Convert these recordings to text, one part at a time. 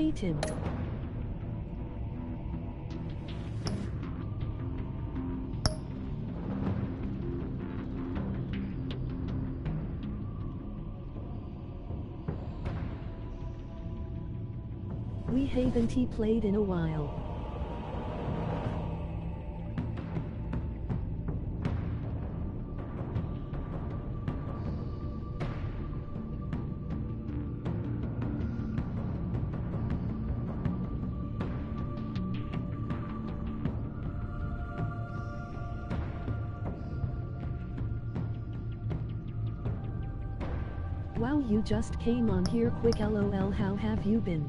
hate him. We haven't played in a while. Wow, you just came on here quick, lol, how have you been?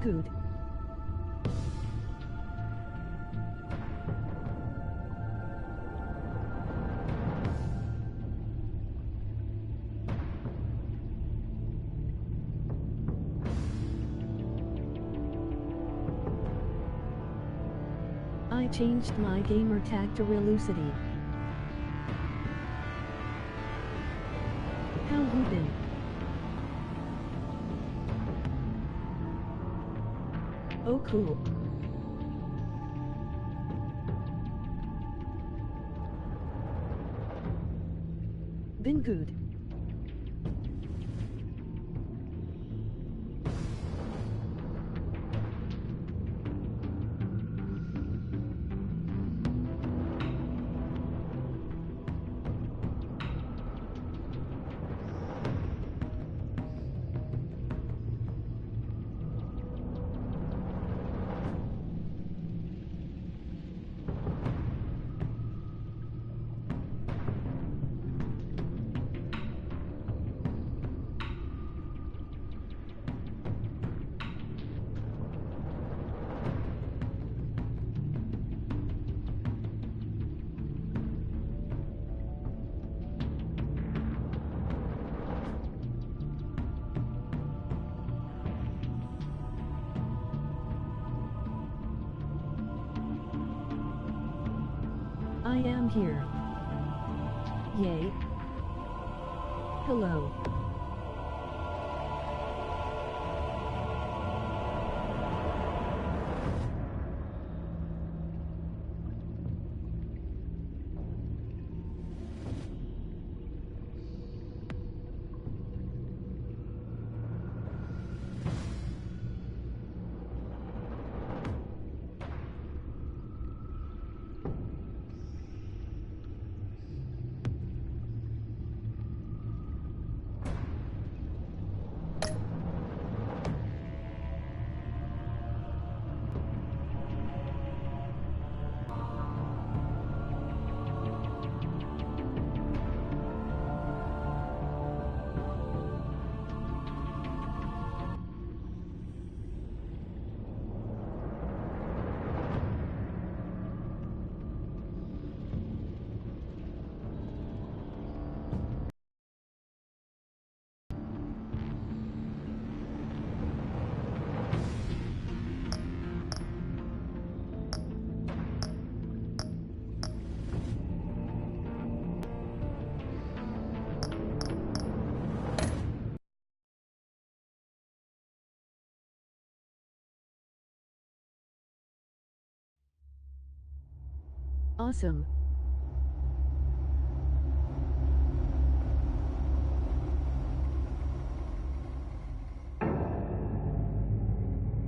Good. I changed my gamer tag to Relucity. How you been? Oh cool. Been good. I am here. Yay. Hello. Awesome.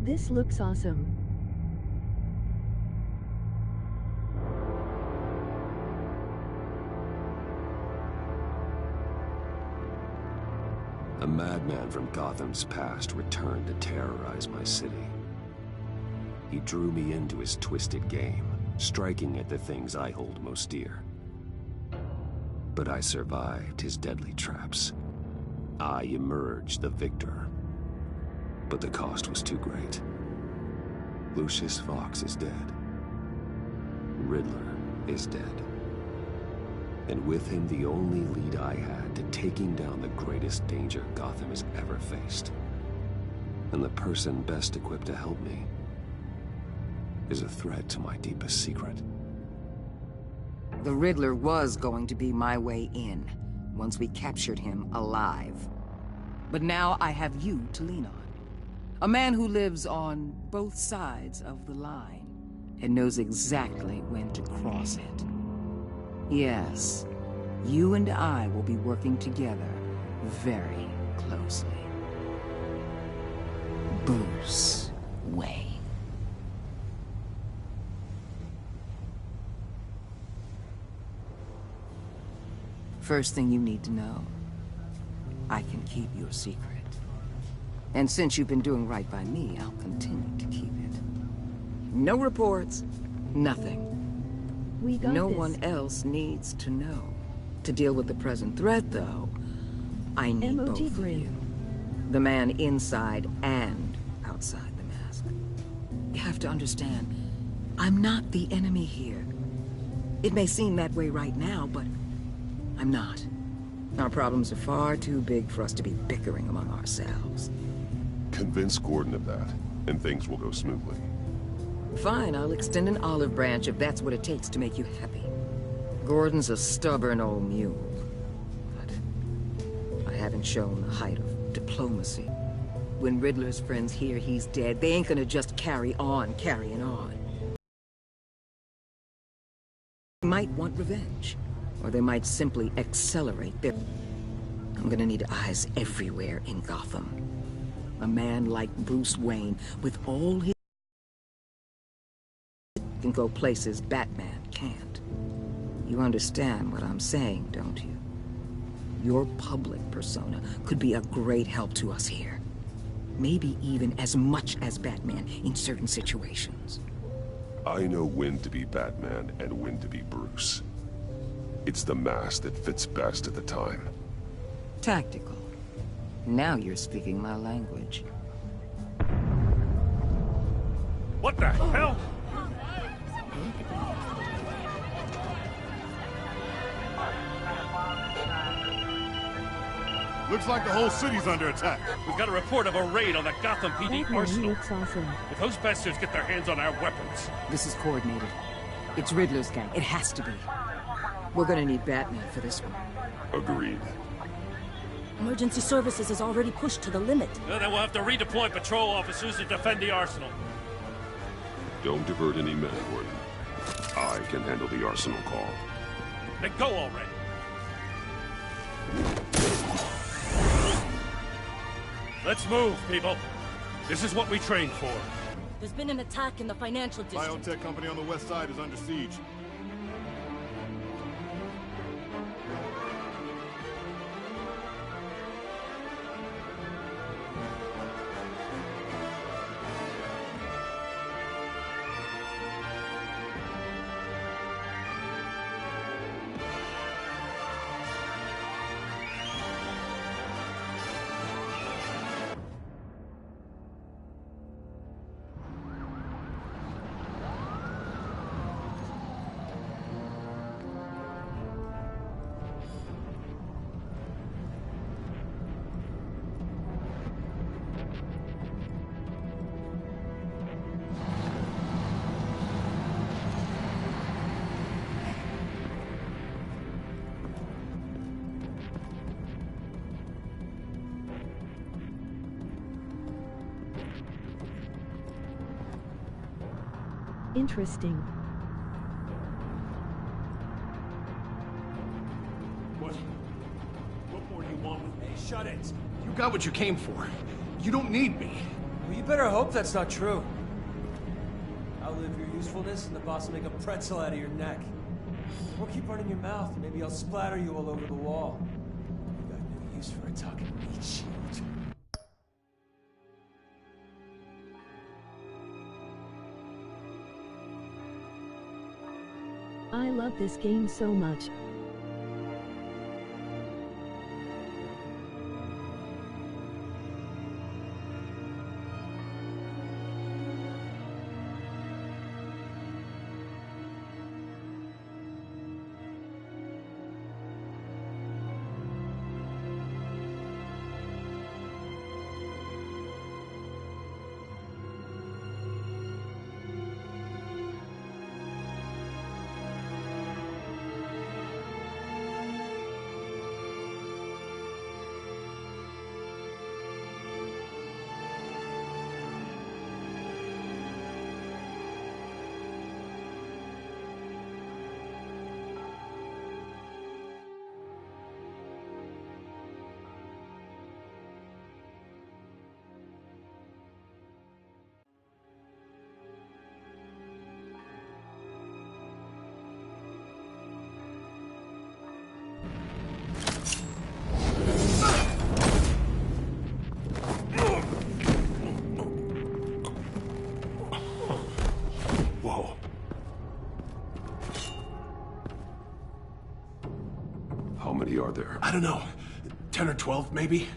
This looks awesome. A madman from Gotham's past returned to terrorize my city. He drew me into his twisted game, striking at the things I hold most dear. But I survived his deadly traps. I emerged the victor. But the cost was too great. Lucius Fox is dead. Riddler is dead. And with him the only lead I had to taking down the greatest danger Gotham has ever faced. And the person best equipped to help me is a threat to my deepest secret. The Riddler was going to be my way in. once we captured him alive. But now I have you to lean on. A man who lives on both sides of the line and knows exactly when to cross it. Yes, you and I will be working together very closely. Bruce Wayne. First thing you need to know, I can keep your secret. And since you've been doing right by me, I'll continue to keep it. No reports, nothing. We got No this. one else needs to know. To deal with the present threat, though, I need both MOG of grin. you. The man inside and outside the mask. You have to understand, I'm not the enemy here. It may seem that way right now, but I'm not. Our problems are far too big for us to be bickering among ourselves. Convince Gordon of that, and things will go smoothly. Fine, I'll extend an olive branch if that's what it takes to make you happy. Gordon's a stubborn old mule, but I haven't shown the height of diplomacy. When Riddler's friends hear he's dead, they ain't gonna just carry on carrying on. They might want revenge, or they might simply accelerate their... I'm gonna need eyes everywhere in Gotham. A man like Bruce Wayne, with all his... can go places Batman can't. You understand what I'm saying, don't you? Your public persona could be a great help to us here. Maybe even as much as Batman in certain situations. I know when to be Batman and when to be Bruce. It's the mask that fits best at the time. Tactical. Now you're speaking my language. What the hell? Looks like the whole city's under attack. We've got a report of a raid on the Gotham PD Batman arsenal. looks awesome. If those bastards get their hands on our weapons... This is coordinated. It's Riddler's gang. It has to be. We're gonna need Batman for this one. Agreed. Emergency services is already pushed to the limit. Then we'll have to redeploy patrol officers to defend the arsenal. Don't divert any men, Gordon. I can handle the arsenal call. Then go already. Let's move, people. This is what we trained for. There's been an attack in the financial district. Biotech company on the west side is under siege. Interesting. What more do you want with me? Hey, shut it! You got what you came for. You don't need me. Well, you better hope that's not true. I'll live your usefulness, and the boss will make a pretzel out of your neck. Or keep running your mouth, and maybe I'll splatter you all over the wall. You got no use for a talking meat shield. I love this game so much. many are there? I don't know. 10 or 12, maybe?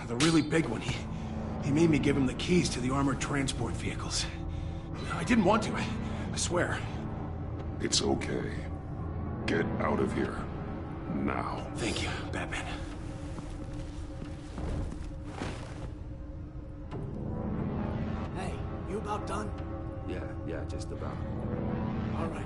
The really big one, he made me give him the keys to the armored transport vehicles. I didn't want to, I swear. It's okay. Get out of here. Now. Thank you, Batman. Hey, you about done? Yeah, just about. All right.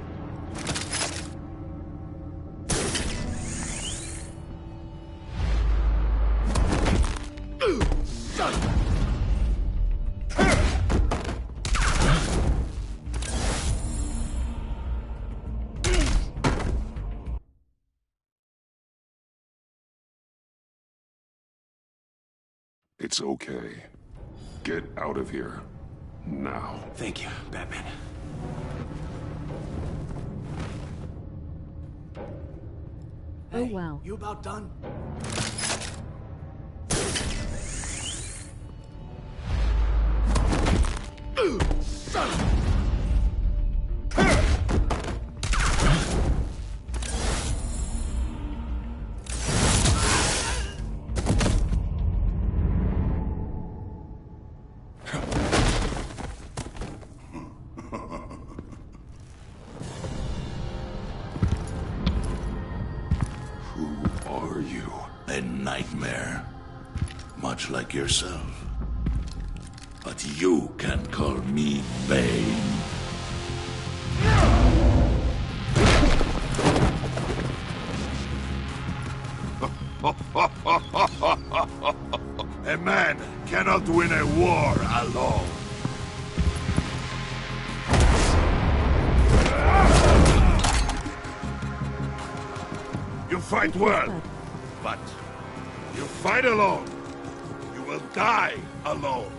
It's okay. Get out of here. Now. Thank you, Batman. Oh Hey, wow. you about done? A nightmare, much like yourself. But you can call me Bane. A man cannot win a war alone. You fight well, but you fight alone. You will die alone.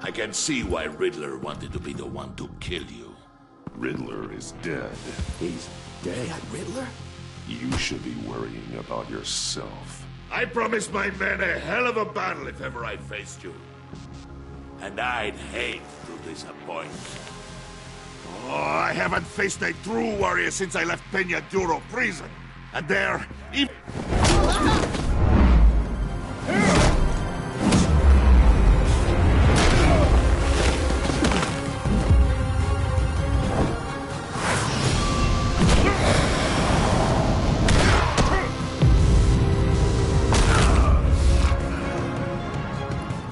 I can see why Riddler wanted to be the one to kill you. Riddler is dead. He's dead? Riddler? You should be worrying about yourself. I promised my men a hell of a battle if ever I faced you. And I'd hate to disappoint. Oh, I haven't faced a true warrior since I left Peña Duro prison. And there, even...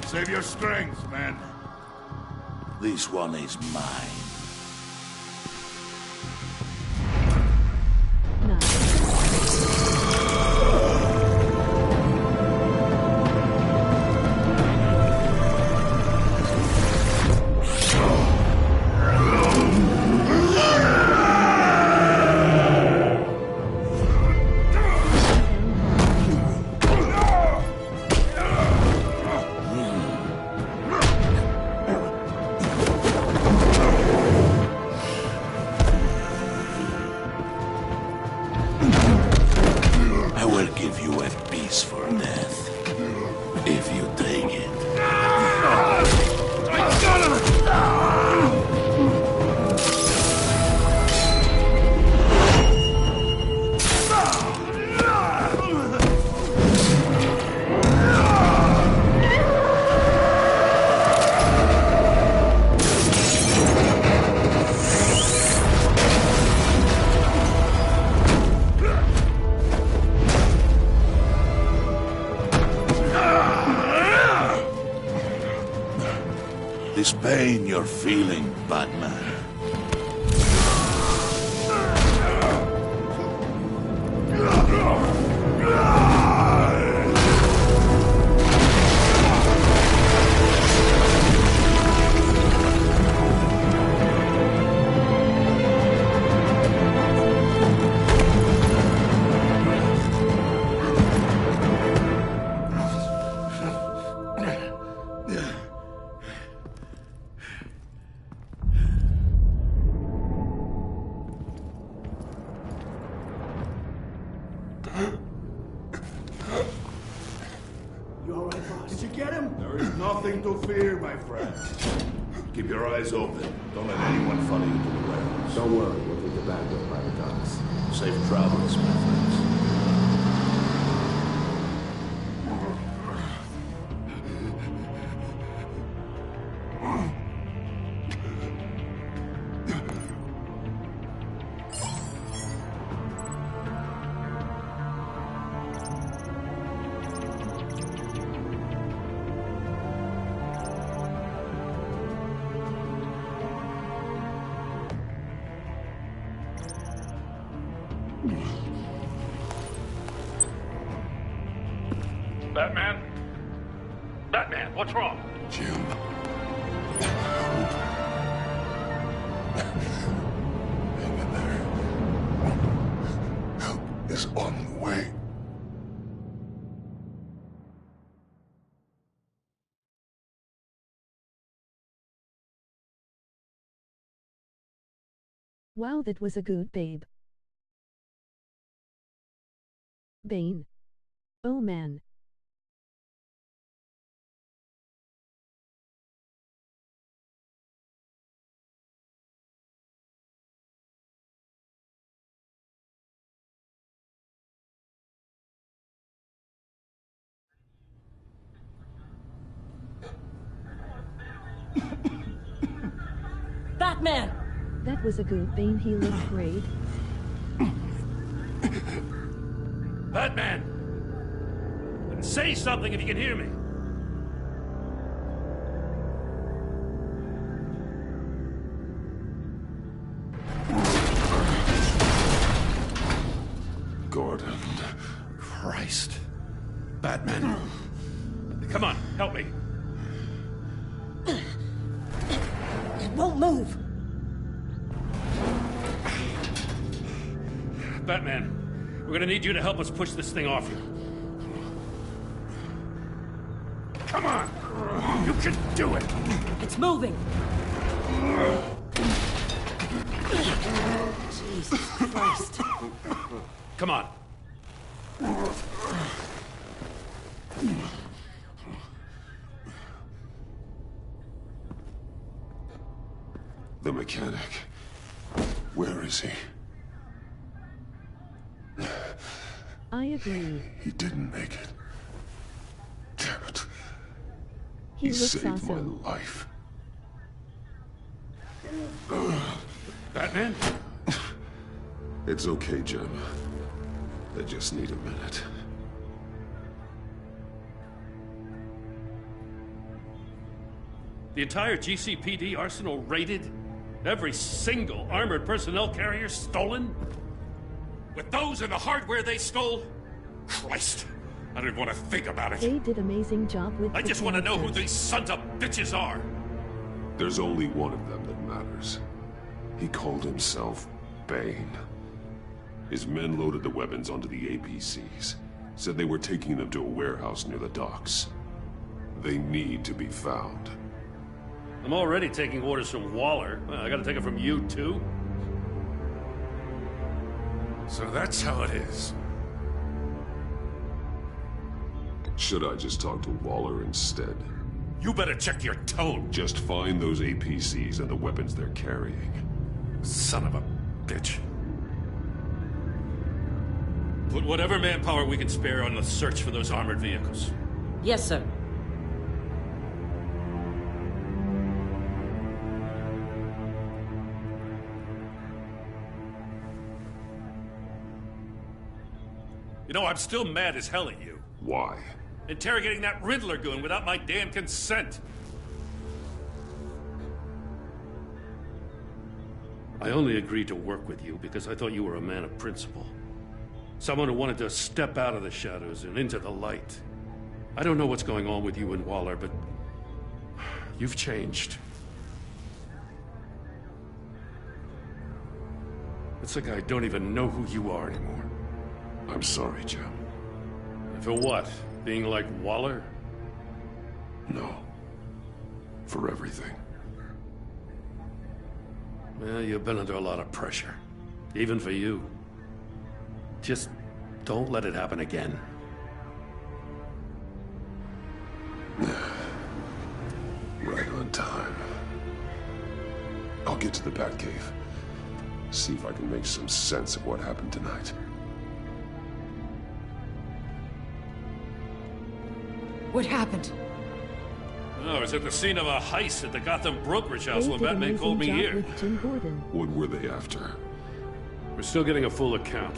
Save your strength, man. This one is mine. I will give you a peaceful death, if you take it. This pain you're feeling, Batman. You all right, boss? Did you get him? There is nothing to fear, my friend. Keep your eyes open. Don't let anyone follow you to the warehouse. Don't worry, we'll take the back door by the docks. Safe travels, my friends. Batman? Batman, what's wrong? Jim. Hang in there. Help is on the way. Wow, that was a good babe. Bane. Oh man. Batman! That was a good Bane, he looked great. Batman! Say something if you can hear me. Gordon. Christ. Batman. Come on, help me. It won't move! Batman, we're gonna need you to help us push this thing off you. Come on! You can do it! It's moving! Jesus Christ. Come on. The mechanic. Where is he? I agree. He didn't make it. Damn it. He looks saved awesome. my life. Batman? It's okay, Jim. I just need a minute. The entire GCPD arsenal raided? Every single armored personnel carrier stolen? With those and the hardware they stole? Christ! I don't even want to think about it. They did amazing job with I the just want to know who characters. these sons of bitches are. There's only one of them that matters. He called himself Bane. His men loaded the weapons onto the APCs. Said they were taking them to a warehouse near the docks. They need to be found. I'm already taking orders from Waller. Well, I gotta take it from you, too? So that's how it is. Should I just talk to Waller instead? You better check your tone, Just find those APCs and the weapons they're carrying. son of a bitch. Put whatever manpower we can spare on the search for those armored vehicles. Yes, sir. You know, I'm still mad as hell at you. Why? Interrogating that Riddler goon without my damn consent. I only agreed to work with you because I thought you were a man of principle. Someone who wanted to step out of the shadows and into the light. I don't know what's going on with you and Waller, but you've changed. It's like I don't even know who you are anymore. I'm sorry, Jim. For what? Being like Waller? No. For everything. Well, you've been under a lot of pressure. Even for you. Just Don't let it happen again. Right on time. I'll get to the Batcave. See if I can make some sense of what happened tonight. What happened? Oh, I was at the scene of a heist at the Gotham brokerage house They when did an Batman called me amazing job here. with Jim Gordon. What were they after? We're still getting a full account.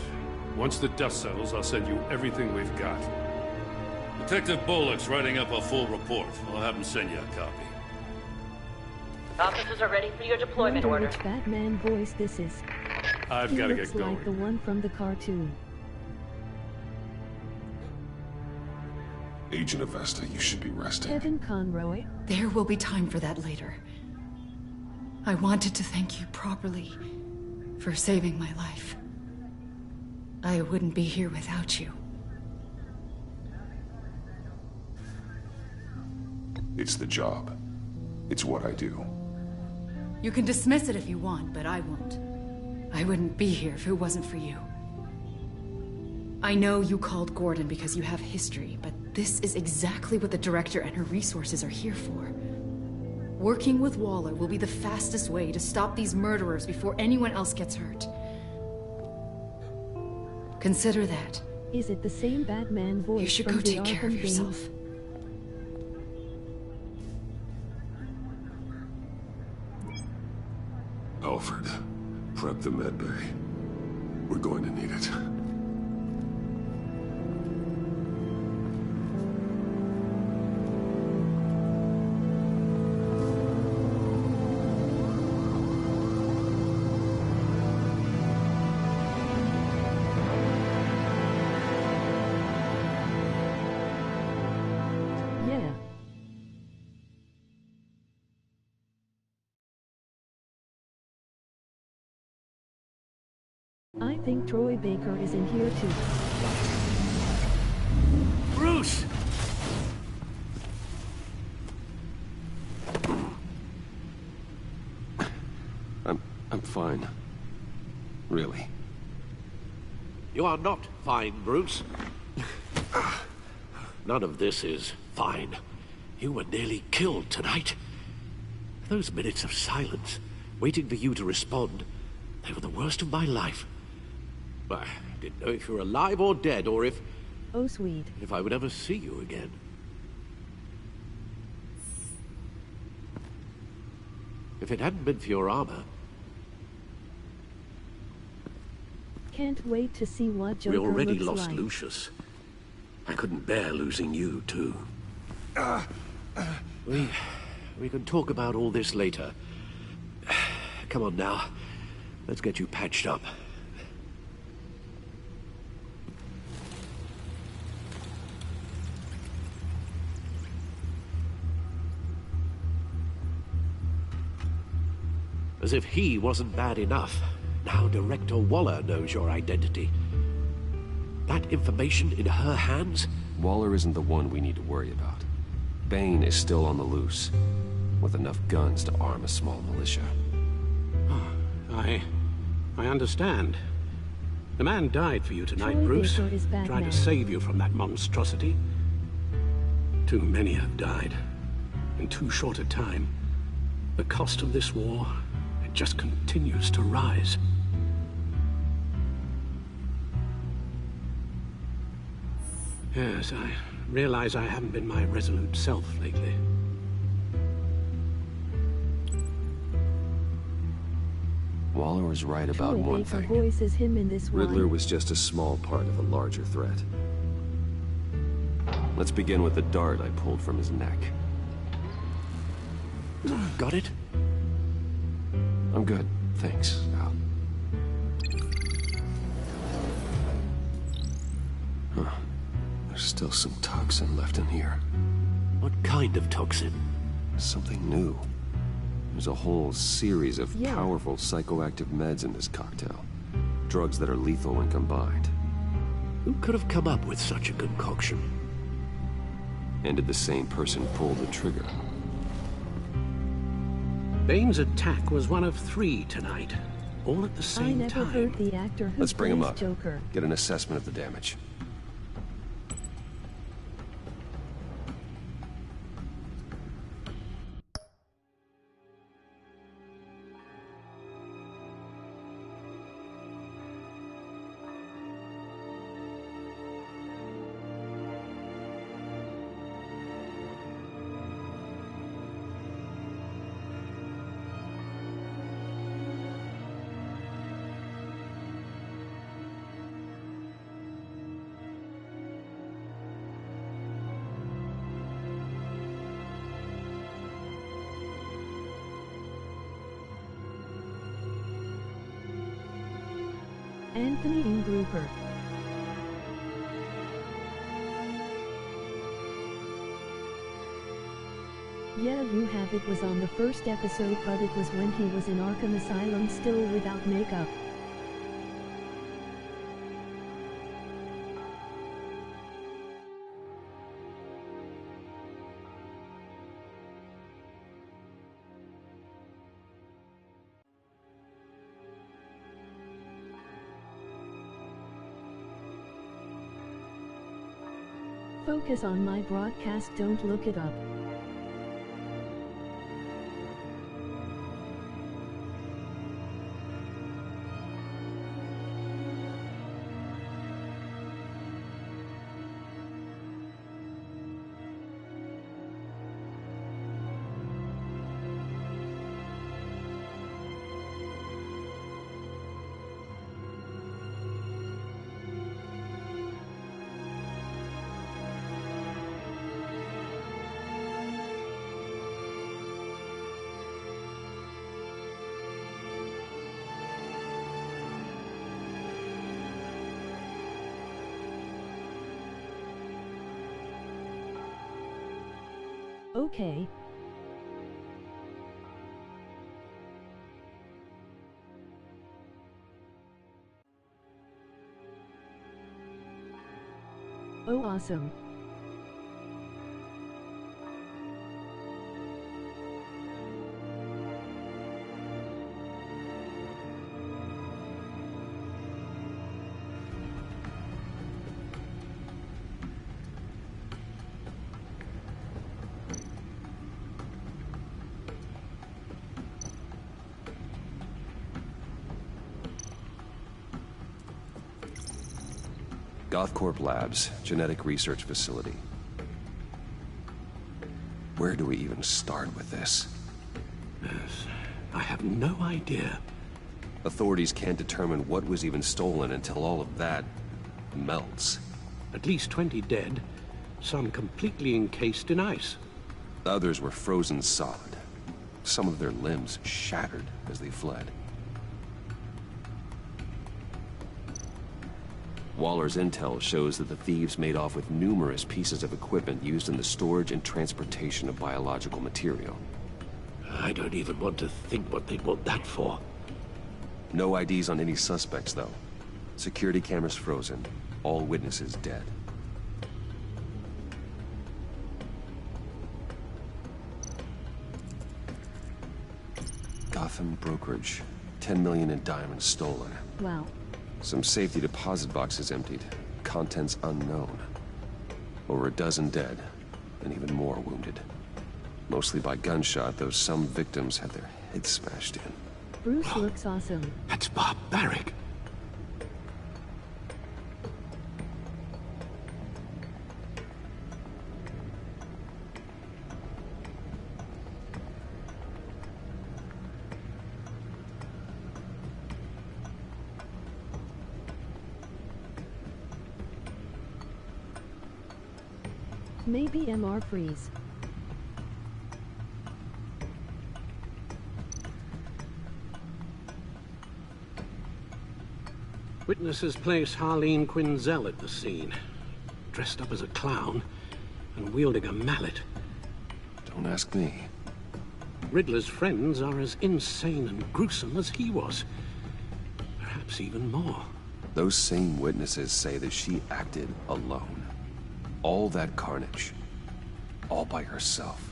Once the dust settles, I'll send you everything we've got. Detective Bullock's writing up a full report. I'll have him send you a copy. Officers are ready for your deployment Wonder order. which Batman voice this is. I've He got to looks get going. like the one from the cartoon. Agent Avesta, you should be resting. Kevin Conroy. There will be time for that later. I wanted to thank you properly for saving my life. I wouldn't be here without you. It's the job. It's what I do. You can dismiss it if you want, but I won't. I wouldn't be here if it wasn't for you. I know you called Gordon because you have history, but this is exactly what the Director and her resources are here for. Working with Waller will be the fastest way to stop these murderers before anyone else gets hurt. Consider that. Is it the same Batman voice You should from go the take care of Arkham yourself. games? Alfred, prep the med bay. We're going to need it. Yeah. I think Troy Baker is in here too. Bruce! I'm fine. Really. You are not fine, Bruce. None of this is fine. You were nearly killed tonight. Those minutes of silence, waiting for you to respond, they were the worst of my life. I didn't know if you were alive or dead, or if Oh, sweet. I would ever see you again. If it hadn't been for your armor, Can't wait to see what Joker we already looks lost like. Lucius. I couldn't bear losing you, too. We can talk about all this later. Come on now. Let's get you patched up. As if he wasn't bad enough. Now Director Waller knows your identity. That information in her hands? Waller isn't the one we need to worry about. Bane is still on the loose, with enough guns to arm a small militia. I understand. The man died for you tonight, Troy Bruce. Baker is Tried Batman. to save you from that monstrosity. Too many have died. In too short a time. The cost of this war, it just continues to rise. Yes, I realize I haven't been my resolute self lately. Waller was right about Troy one Baker thing. voices him in this Riddler one. was just a small part of a larger threat. Let's begin with the dart I pulled from his neck. Got it? I'm good, thanks, Al. Huh. There's still some toxin left in here. What kind of toxin? Something new. There's a whole series of Yeah. powerful psychoactive meds in this cocktail. Drugs that are lethal when combined. Who could have come up with such a concoction? And did the same person pull the trigger? Bane's attack was one of 3 tonight. all at the I same never time. heard the actor who Let's bring him plays up. Joker. Get an assessment of the damage. Anthony Ingruber. Yeah, you have it was on the first episode, but it was when he was in Arkham Asylum still without makeup. Focus on my broadcast, don't look it up. Okay. Oh, awesome. Gothcorp Labs, genetic research facility. Where do we even start with this? Yes, I have no idea. Authorities can't determine what was even stolen until all of that melts. At least 20 dead, some completely encased in ice. Others were frozen solid. Some of their limbs shattered as they fled. Waller's intel shows that the thieves made off with numerous pieces of equipment used in the storage and transportation of biological material. I don't even want to think what they'd want that for. No IDs on any suspects, though. Security cameras frozen. All witnesses dead. Gotham brokerage. 10 million in diamonds stolen. Wow. Some safety deposit boxes emptied. Contents unknown. Over a dozen dead, and even more wounded. Mostly by gunshot, though some victims had their heads smashed in. Bruce looks awesome. That's barbaric. Maybe MR freeze. Witnesses place Harleen Quinzel at the scene, dressed up as a clown and wielding a mallet. Don't ask me. Riddler's friends are as insane and gruesome as he was. Perhaps even more. Those same witnesses say that she acted alone. All that carnage. All by herself.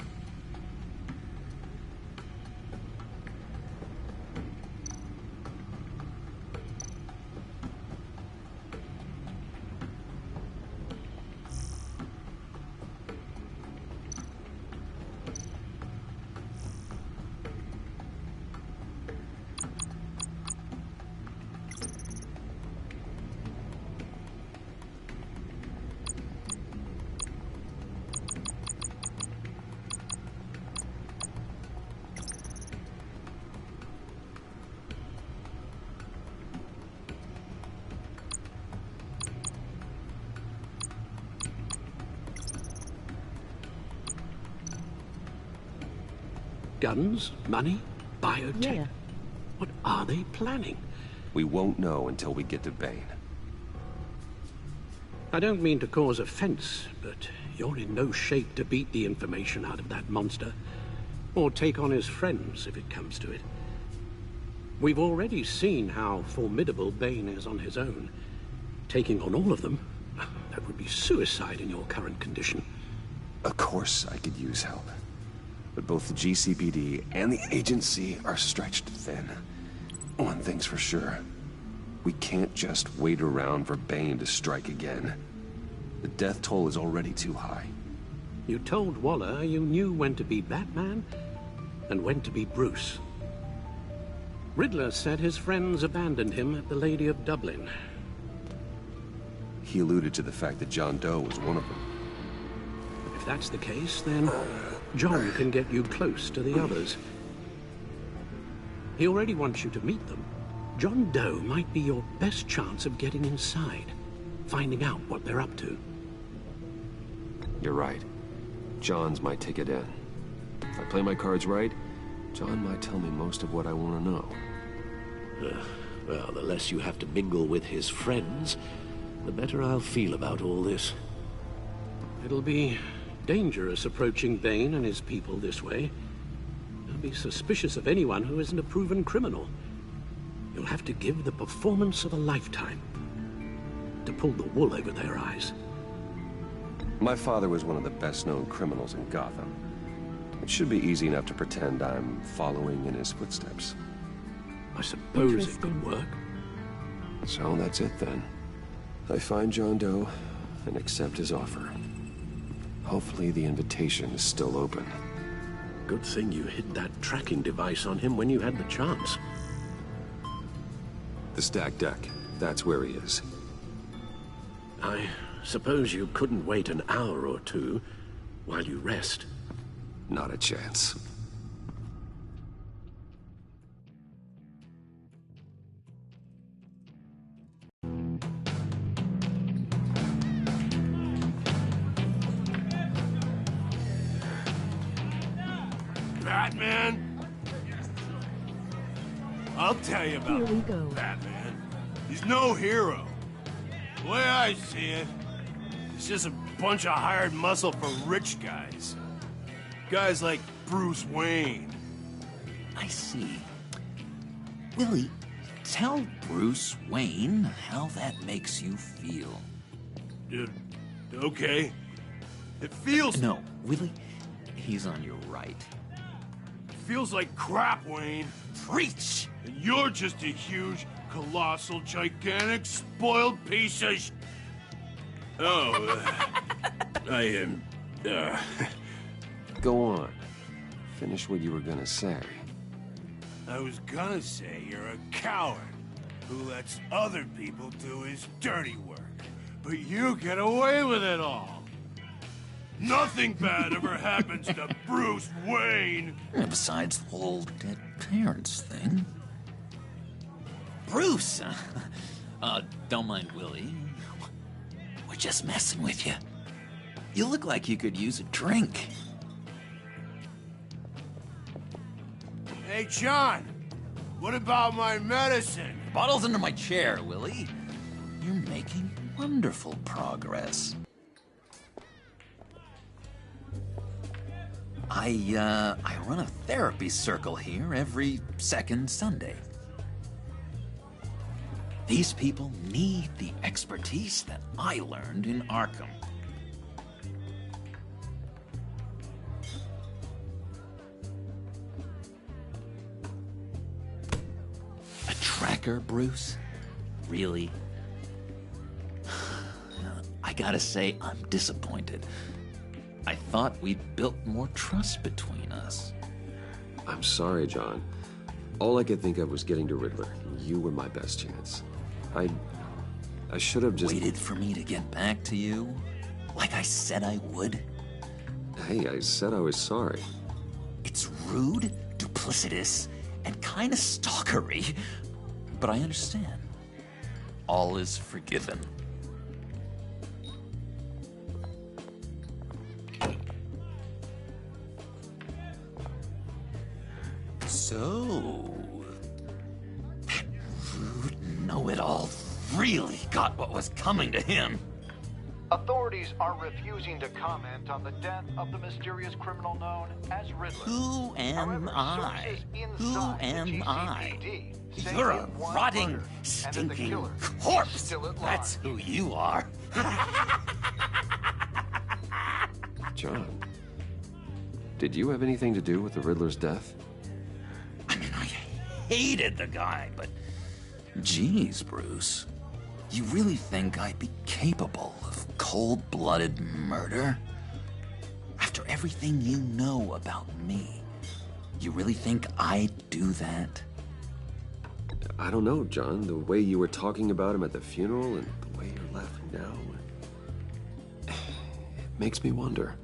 Guns, money, biotech. Yeah. What are they planning? We won't know until we get to Bane. I don't mean to cause offense, but you're in no shape to beat the information out of that monster, or take on his friends if it comes to it. We've already seen how formidable Bane is on his own. Taking on all of them, that would be suicide in your current condition. Of course I could use help. But both the GCPD and the agency are stretched thin. One thing's for sure. We can't just wait around for Bane to strike again. The death toll is already too high. You told Waller you knew when to be Batman and when to be Bruce. Riddler said his friends abandoned him at the Lady of Dublin. He alluded to the fact that John Doe was one of them. If that's the case, then John can get you close to the others. He already wants you to meet them. John Doe might be your best chance of getting inside, finding out what they're up to. You're right. John's my ticket in. If I play my cards right, John might tell me most of what I want to know. Well, the less you have to mingle with his friends, the better I'll feel about all this. It'll be dangerous approaching Bane and his people this way. They'll be suspicious of anyone who isn't a proven criminal. You'll have to give the performance of a lifetime to pull the wool over their eyes. My father was one of the best-known criminals in Gotham. It should be easy enough to pretend I'm following in his footsteps. I suppose it could work. So that's it then. I find John Doe and accept his offer. Hopefully the invitation is still open. Good thing you hid that tracking device on him when you had the chance. The stacked deck. That's where he is. I suppose you couldn't wait an hour or two while you rest. Not a chance. Batman? I'll tell you about Here we go. Batman. He's no hero. The way I see it, he's just a bunch of hired muscle for rich guys. Guys like Bruce Wayne. I see. Willie, tell Bruce Wayne how that makes you feel. Okay. It feels... No, Willie, he's on your right. It feels like crap, Wayne. Preach! And you're just a huge, colossal, gigantic, spoiled piece of I am... Go on. Finish what you were gonna say. I was gonna say you're a coward who lets other people do his dirty work. But you get away with it all. Nothing bad ever happens to Bruce Wayne. And besides the whole dead parents thing. Bruce! Don't mind Willie. We're just messing with you. You look like you could use a drink. Hey, John. What about my medicine? Bottle's under my chair, Willie. You're making wonderful progress. I run a therapy circle here every second Sunday. These people need the expertise that I learned in Arkham. A tracker, Bruce? Really? I gotta say, I'm disappointed. I thought we'd built more trust between us. I'm sorry, John. All I could think of was getting to Riddler. You were my best chance. I should have just... Waited for me to get back to you? Like I said I would? Hey, I said I was sorry. It's rude, duplicitous, and kinda stalkery. But I understand. All is forgiven. So... that rude know-it-all really got what was coming to him. Authorities are refusing to comment on the death of the mysterious criminal known as Riddler. Who am I? Who am I? You're a rotting, stinking corpse. That's who you are. John, did you have anything to do with the Riddler's death? I mean, I hated the guy, but... Geez, Bruce. You really think I'd be capable of cold-blooded murder? After everything you know about me, you really think I'd do that? I don't know, John. The way you were talking about him at the funeral and the way you're laughing now... it makes me wonder.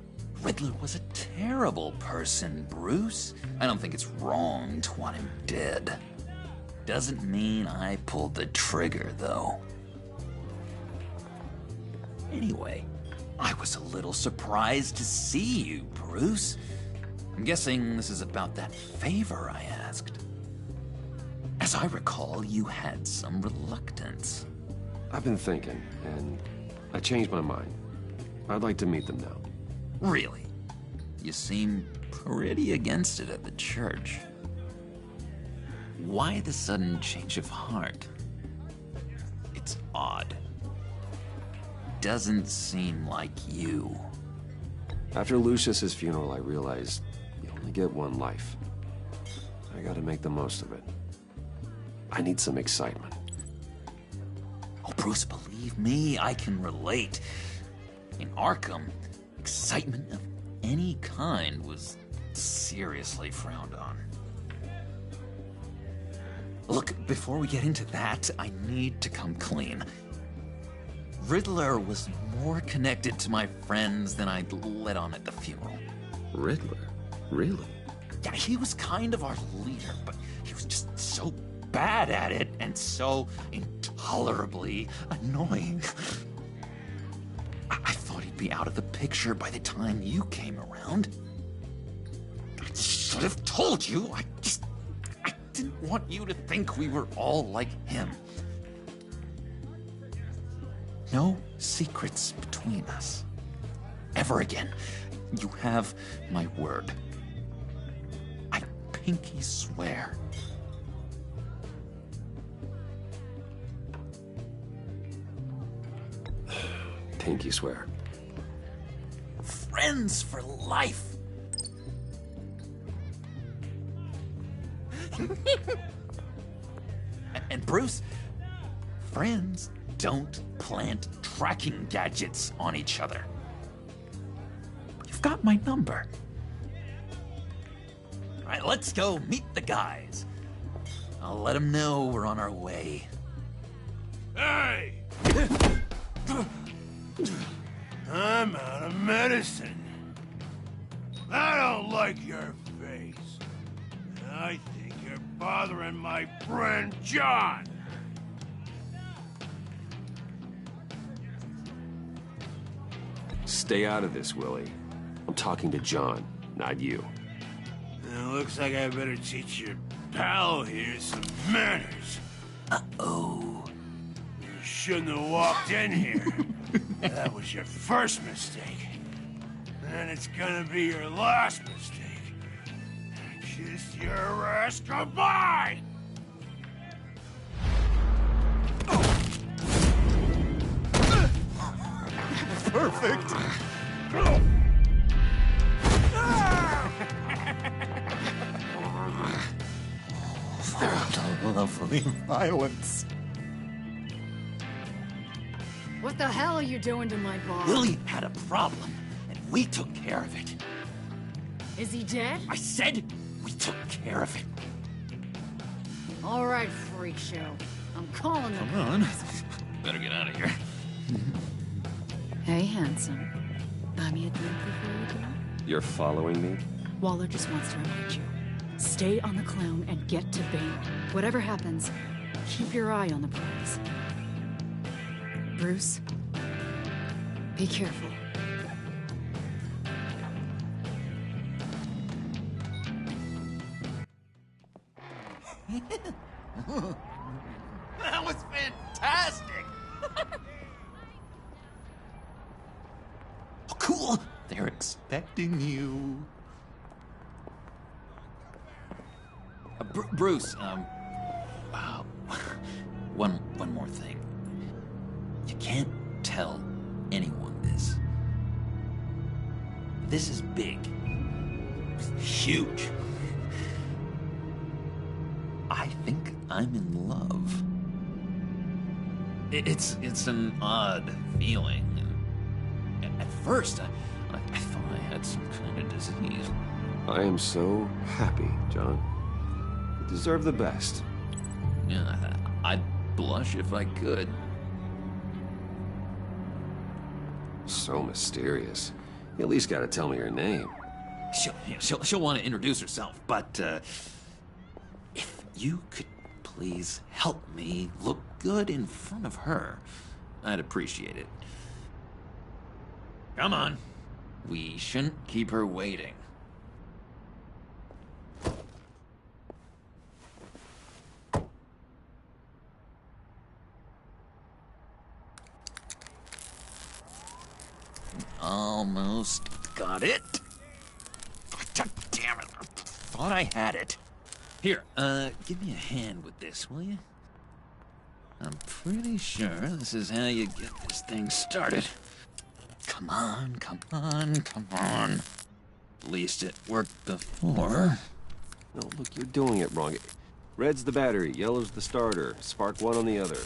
Riddler was a terrible person, Bruce. I don't think it's wrong to want him dead. Doesn't mean I pulled the trigger, though. Anyway, I was a little surprised to see you, Bruce. I'm guessing this is about that favor I asked. As I recall, you had some reluctance. I've been thinking, and I changed my mind. I'd like to meet them now. Really? You seem pretty against it at the church. Why the sudden change of heart? It's odd. Doesn't seem like you. After Lucius's funeral, I realized you only get one life. I gotta make the most of it. I need some excitement. Oh, Bruce, believe me, I can relate. In Arkham, excitement of any kind was seriously frowned on. Look, before we get into that, I need to come clean. Riddler was more connected to my friends than I'd let on at the funeral. Riddler? Really? Yeah, he was kind of our leader, but he was just so bad at it and so intolerably annoying. I thought he'd be out of the picture by the time you came around. I should have told you. I didn't want you to think we were all like him. No secrets between us. Ever again. You have my word. I pinky swear. Pinky swear. Friends for life. And Bruce, friends don't plant tracking gadgets on each other. You've got my number. All right, let's go meet the guys. I'll let them know we're on our way. Hey! I'm out of medicine. I don't like your face. I think you're bothering my friend John. Stay out of this, Willie. I'm talking to John, not you. It looks like I better teach your pal here some manners. Uh-oh. You shouldn't have walked in here. That was your first mistake. And it's gonna be your last mistake. Kiss your ass goodbye! Perfect! What a lovely violence. What the hell are you doing to my boss? Willie had a problem, and we took care of it. Is he dead? I said we took care of it. All right, freak show. I'm calling the Come on. Better get out of here. Hey, handsome. Buy me a drink before you go? You're following me? Waller just wants to remind you. Stay on the clown and get to Bane. Whatever happens, keep your eye on the prize. Bruce, be careful. fool! They're expecting you. Bruce, one more thing. You can't tell anyone this. This is big. Huge. I think I'm in love. It's an odd feeling. At first, I thought I had some kind of disease. I am so happy, John. You deserve the best. Yeah, I'd blush if I could. So mysterious. You at least gotta tell me your name. She'll want to introduce herself, but if you could please help me look good in front of her, I'd appreciate it. Come on. We shouldn't keep her waiting. Almost got it. God damn it. I thought I had it. Here, give me a hand with this, will you? I'm pretty sure this is how you get this thing started. Come on, come on, come on. At least it worked before. No, look, you're doing it wrong. Red's the battery, yellow's the starter. Spark one on the other.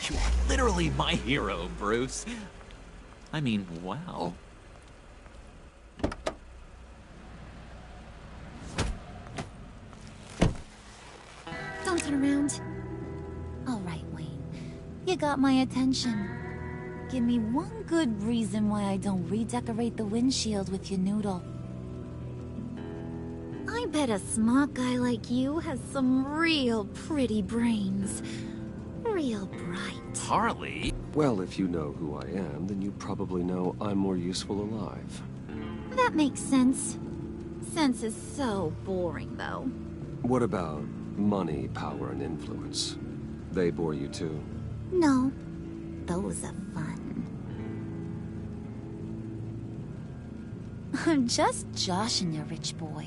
You are literally my hero, Bruce. I mean, wow. Don't turn around. All right, Wayne. You got my attention. Give me one good reason why I don't redecorate the windshield with your noodle. I bet a smart guy like you has some real pretty brains. Real bright. Harley? Well, if you know who I am, then you probably know I'm more useful alive. That makes sense. Sense is so boring, though. What about money, power, and influence? They bore you too? No. Those are fun. I'm just joshing you, rich boy.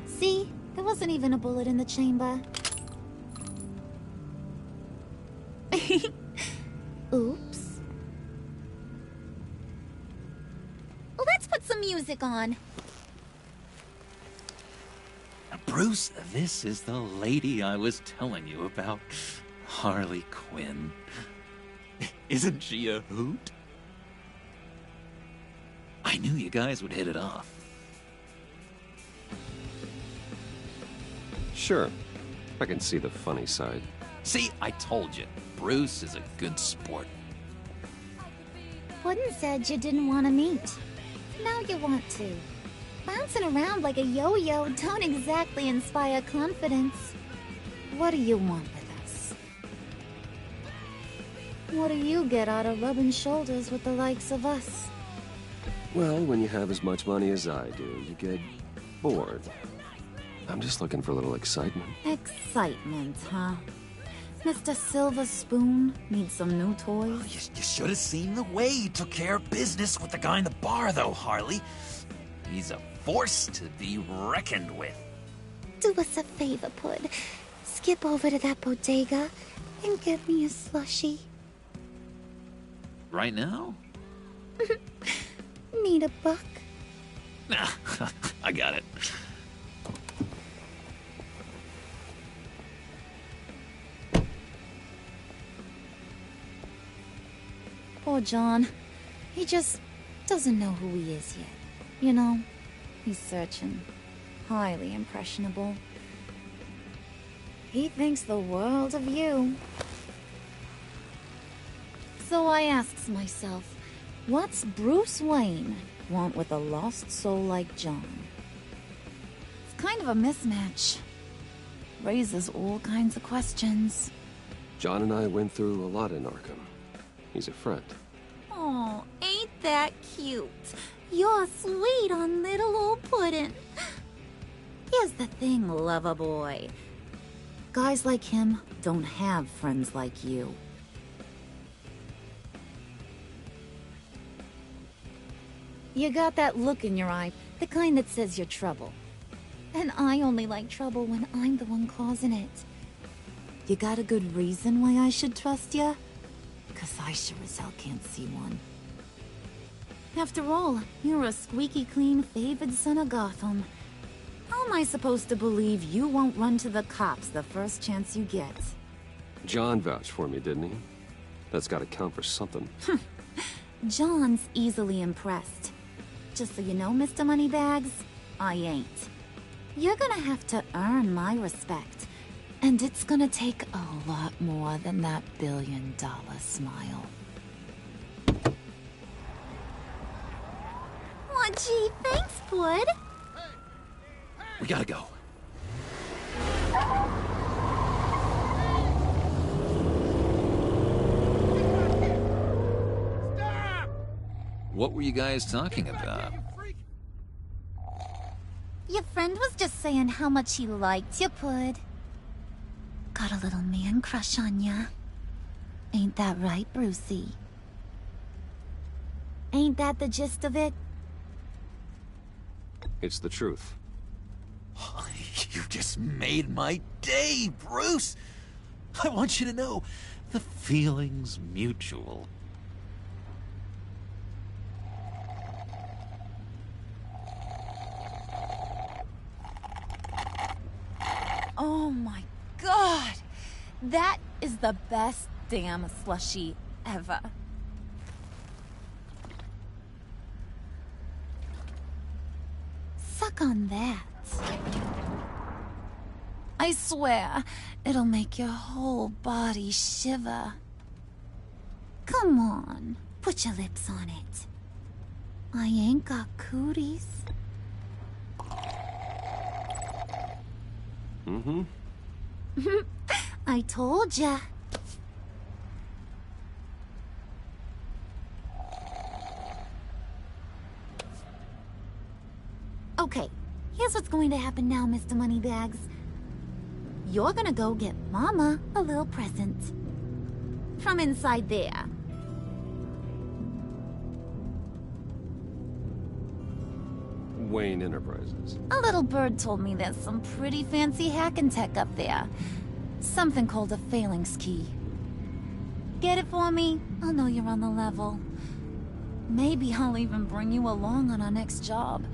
See? There wasn't even a bullet in the chamber. Oops. Let's put some music on. Bruce, this is the lady I was telling you about. Harley Quinn. Isn't she a hoot? I knew you guys would hit it off. Sure. I can see the funny side. See, I told you. Bruce is a good sport. Puddin' said you didn't want to meet. Now you want to. Bouncing around like a yo-yo don't exactly inspire confidence. What do you want with us? What do you get out of rubbing shoulders with the likes of us? Well, when you have as much money as I do, you get bored. I'm just looking for a little excitement. Excitement, huh? Mr. Silver Spoon needs some new toys? Oh, you should have seen the way he took care of business with the guy in the bar, though, Harley. He's a force to be reckoned with. Do us a favor, Pud. Skip over to that bodega and get me a slushie. Right now? Need a buck? Nah, I got it. Poor John. He just doesn't know who he is yet. You know, he's searching. Highly impressionable. He thinks the world of you. So I asks myself, what's Bruce Wayne want with a lost soul like John? It's kind of a mismatch. Raises all kinds of questions. John and I went through a lot in Arkham. He's a friend. Oh, ain't that cute? You're sweet on little old Puddin'. Here's the thing, lover boy. Guys like him don't have friends like you. You got that look in your eye, the kind that says you're trouble. And I only like trouble when I'm the one causing it. You got a good reason why I should trust you? 'Cause I sure as hell can't see one. After all, you're a squeaky clean favored son of Gotham. How am I supposed to believe you won't run to the cops the first chance you get? John vouched for me, didn't he? That's gotta count for something. John's easily impressed. Just so you know, Mr. Moneybags, I ain't. You're gonna have to earn my respect. And it's gonna take a lot more than that billion-dollar smile. Aw, gee, thanks, Bud. We gotta go. What were you guys talking about? Your friend was just saying how much he liked you, Pud. Got a little man crush on ya. Ain't that right, Brucey? Ain't that the gist of it? It's the truth. You just made my day, Bruce! I want you to know, the feeling's mutual. Oh my god! That is the best damn slushie ever. Suck on that. I swear, it'll make your whole body shiver. Come on, put your lips on it. I ain't got cooties. Mm-hmm. I told ya. Okay, here's what's going to happen now, Mr. Moneybags. You're gonna go get Mama a little present. From inside there. Wayne Enterprises. A little bird told me there's some pretty fancy hacking tech up there. Something called a phalanx key. Get it for me? I'll know you're on the level. Maybe I'll even bring you along on our next job.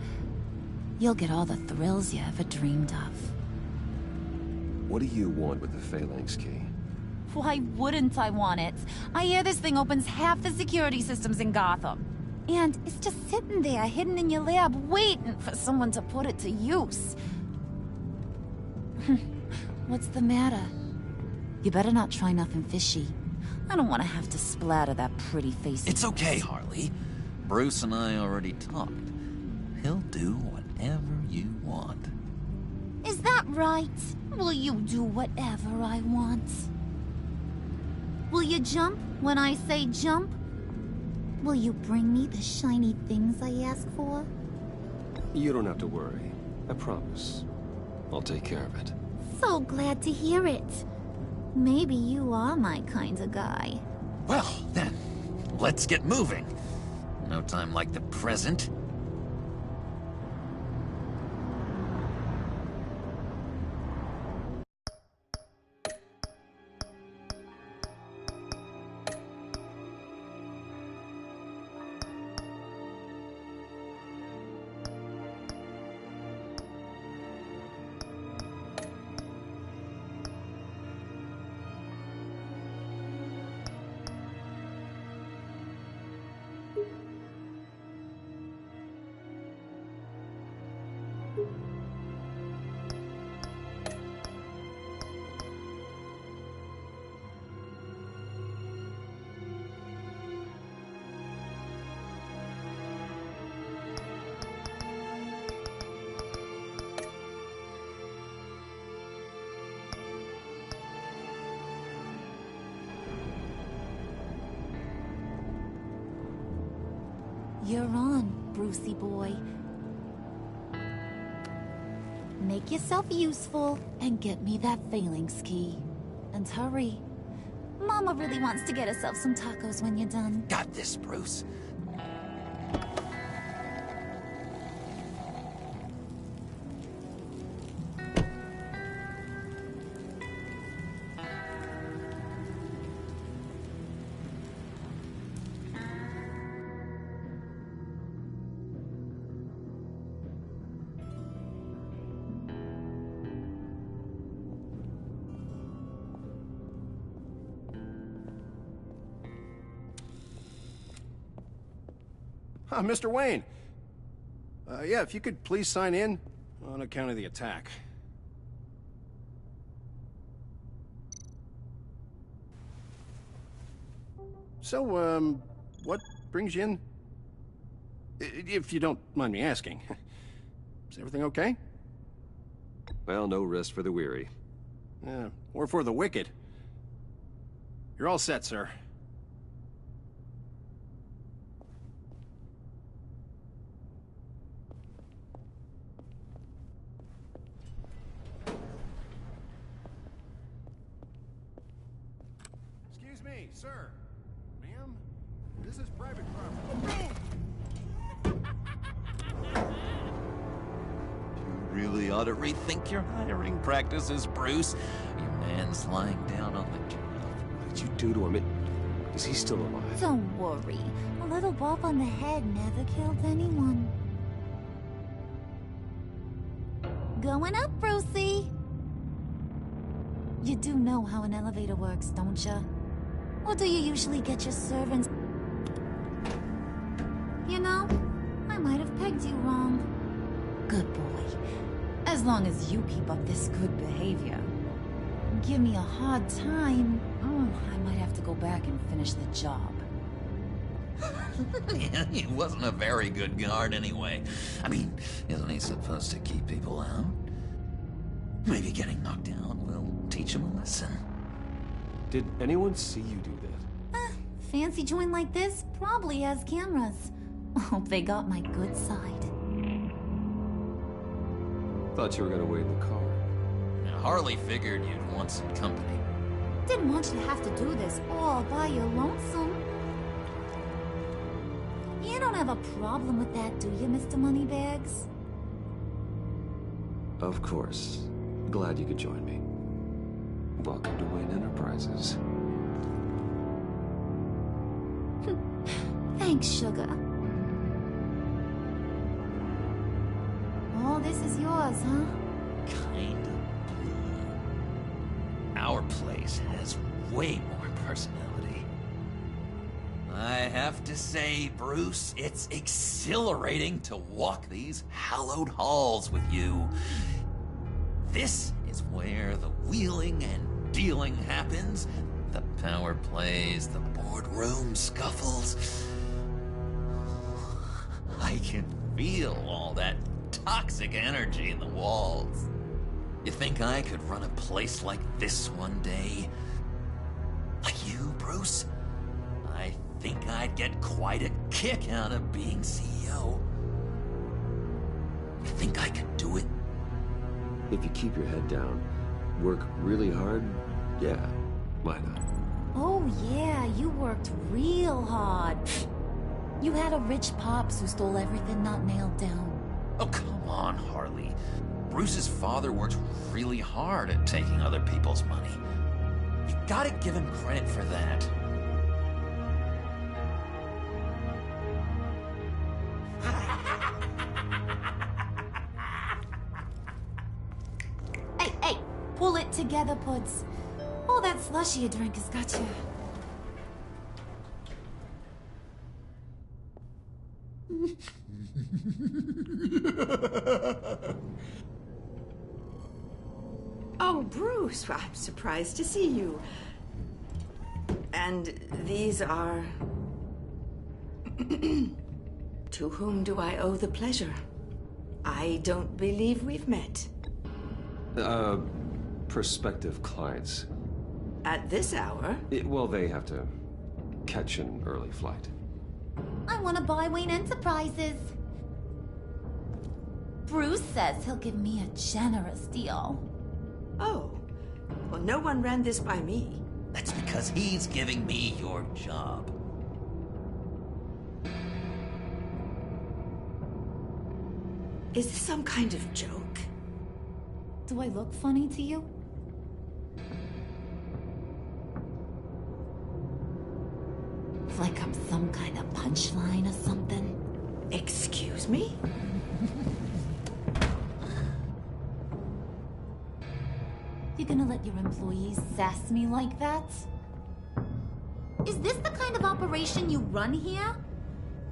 You'll get all the thrills you ever dreamed of. What do you want with the phalanx key? Why wouldn't I want it? I hear this thing opens half the security systems in Gotham. And it's just sitting there, hidden in your lab, waiting for someone to put it to use. What's the matter? You better not try nothing fishy. I don't want to have to splatter that pretty face. It's okay, Harley. Bruce and I already talked. He'll do whatever you want. Is that right? Will you do whatever I want? Will you jump when I say jump? Will you bring me the shiny things I ask for? You don't have to worry. I promise. I'll take care of it. So glad to hear it. Maybe you are my kind of guy. Well, then, let's get moving. No time like the present. You're on, Brucey boy. Make yourself useful and get me that phalanx key. And hurry. Mama really wants to get herself some tacos when you're done. Got this, Bruce. Mr. Wayne. Yeah, if you could please sign in on account of the attack. So, what brings you in? If you don't mind me asking. Is everything okay? Well, no rest for the weary. Or for the wicked. You're all set, sir. Excuse me, sir. Ma'am, this is private property. Really ought to rethink your hiring practices, Bruce. Your man's lying down on the job. What did you do to him? Is he still alive? Don't worry. A little bump on the head never killed anyone. Going up, Brucey. You do know how an elevator works, don't you? Or do you usually get your servants... You know, I might have pegged you wrong. Good boy. As long as you keep up this good behavior. Give me a hard time, I might have to go back and finish the job. He wasn't a very good guard anyway. I mean, isn't he supposed to keep people out? Maybe getting knocked down will teach him a lesson. Did anyone see you do that? Fancy joint like this probably has cameras. Hope they got my good side. Thought you were gonna wait in the car. Harley figured you'd want some company. Didn't want you to have to do this all by your lonesome. You don't have a problem with that, do you, Mr. Moneybags? Of course. Glad you could join me. Welcome to Wayne Enterprises. Thanks, sugar. All this is yours, huh? Kind of blue. Our place has way more personality. I have to say, Bruce, it's exhilarating to walk these hallowed halls with you. This is where the wheeling and dealing happens. The power plays, the boardroom scuffles. I can feel all that toxic energy in the walls. You think I could run a place like this one day? Like you, Bruce? I think I'd get quite a kick out of being CEO. You think I could do it? If you keep your head down, work really hard, yeah, why not? Oh yeah, you worked real hard. You had a rich pops who stole everything not nailed down. Oh, come on, Harley. Bruce's father worked really hard at taking other people's money. You gotta give him credit for that. Hey, pull it together, Puds. All that slushy you drink has got you. Oh, Bruce, I'm surprised to see you. And these are... To whom do I owe the pleasure? I don't believe we've met. Prospective clients. At this hour? Well, they have to catch an early flight. I want to buy Wayne Enterprises. Bruce says he'll give me a generous deal. Oh, well, no one ran this by me. That's because he's giving me your job. Is this some kind of joke? Do I look funny to you? Like I'm some kind of punchline or something? Excuse me? You gonna let your employees sass me like that? Is this the kind of operation you run here?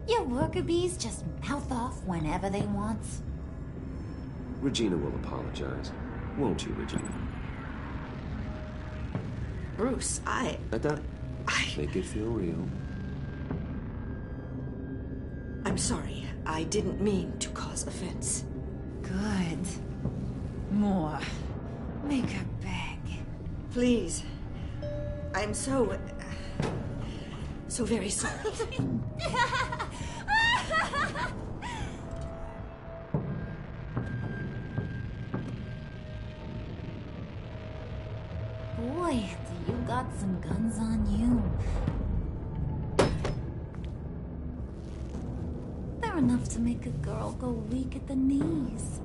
Your worker bees just mouth off whenever they want. Regina will apologize. Won't you, Regina? Bruce, That. Make it feel real. I'm sorry. I didn't mean to cause offense. Good. More. Make her beg. Please. I'm so very sorry. Boy, do you got some guns on you. They're enough to make a girl go weak at the knees.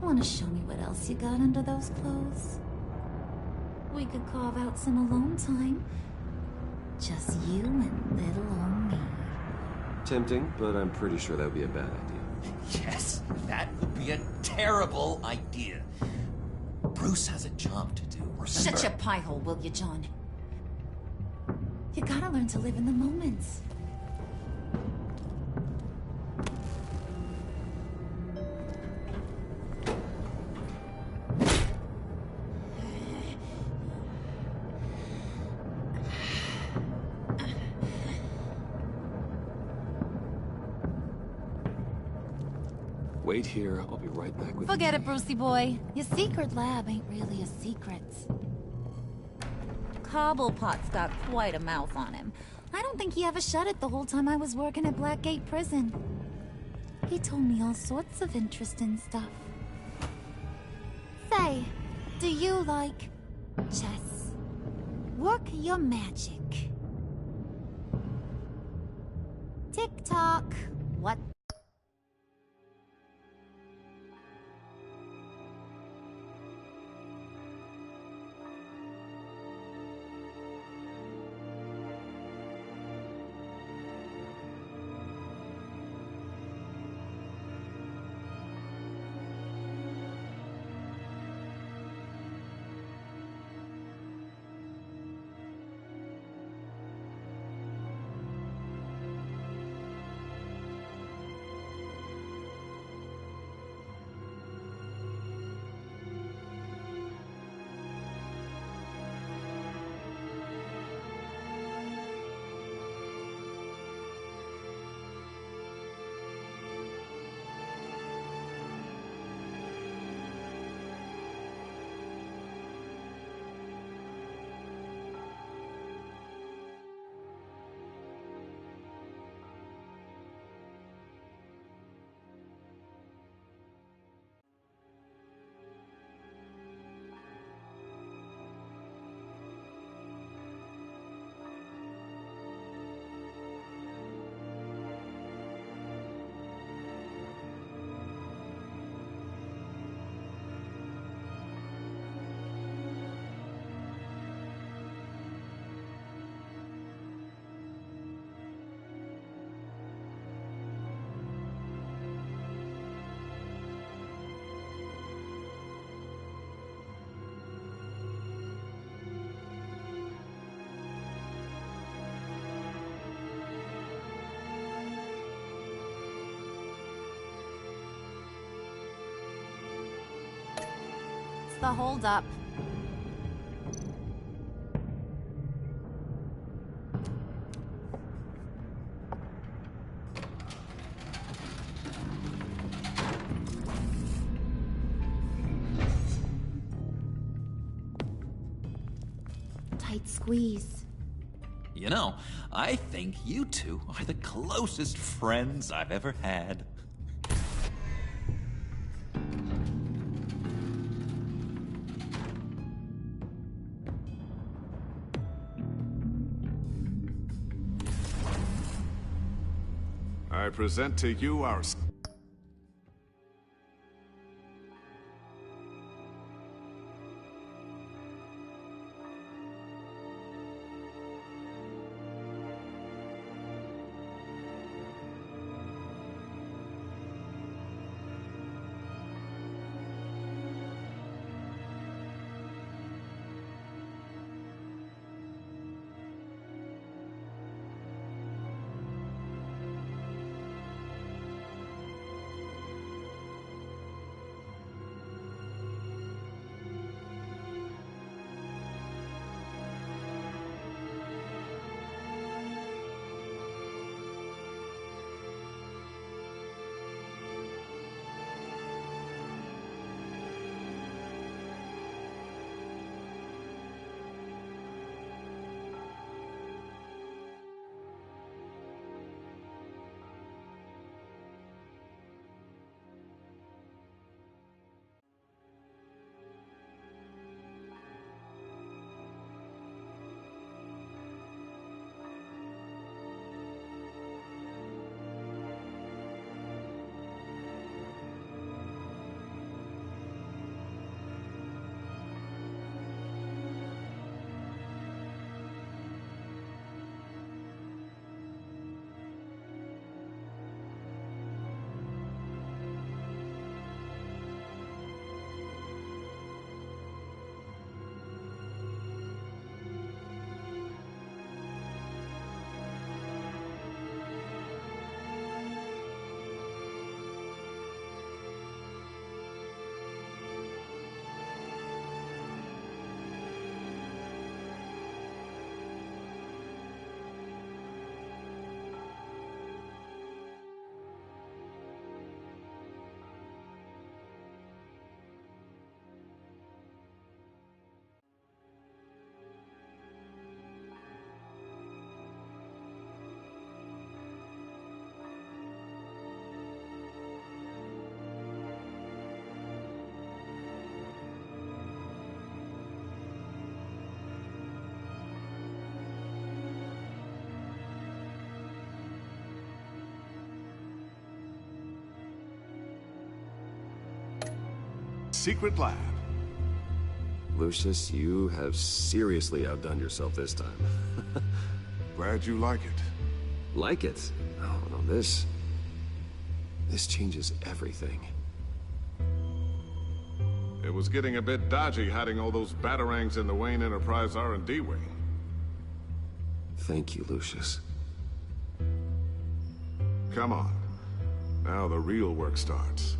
Wanna show me what else you got under those clothes? We could carve out some alone time. Just you and little old me. Tempting, but I'm pretty sure that would be a bad idea. Yes, that would be a terrible idea. Bruce has a job to do, remember? Shut your pie hole, will you, John? You gotta learn to live in the moment. Wait here, I'll be right back with Forget it, Brucey boy. Your secret lab ain't really a secret. Cobblepot's got quite a mouth on him. I don't think he ever shut it the whole time I was working at Blackgate Prison. He told me all sorts of interesting stuff. Say, do you like chess? Work your magic. Tick-tock. What? The holdup. Tight squeeze. You know, I think you two are the closest friends I've ever had. I present to you our... secret lab. Lucius, you have seriously outdone yourself this time. Glad you like it. Like it? Oh, no, this changes everything. It was getting a bit dodgy hiding all those batarangs in the Wayne Enterprise R&D wing. Thank you, Lucius. Come on. Now the real work starts.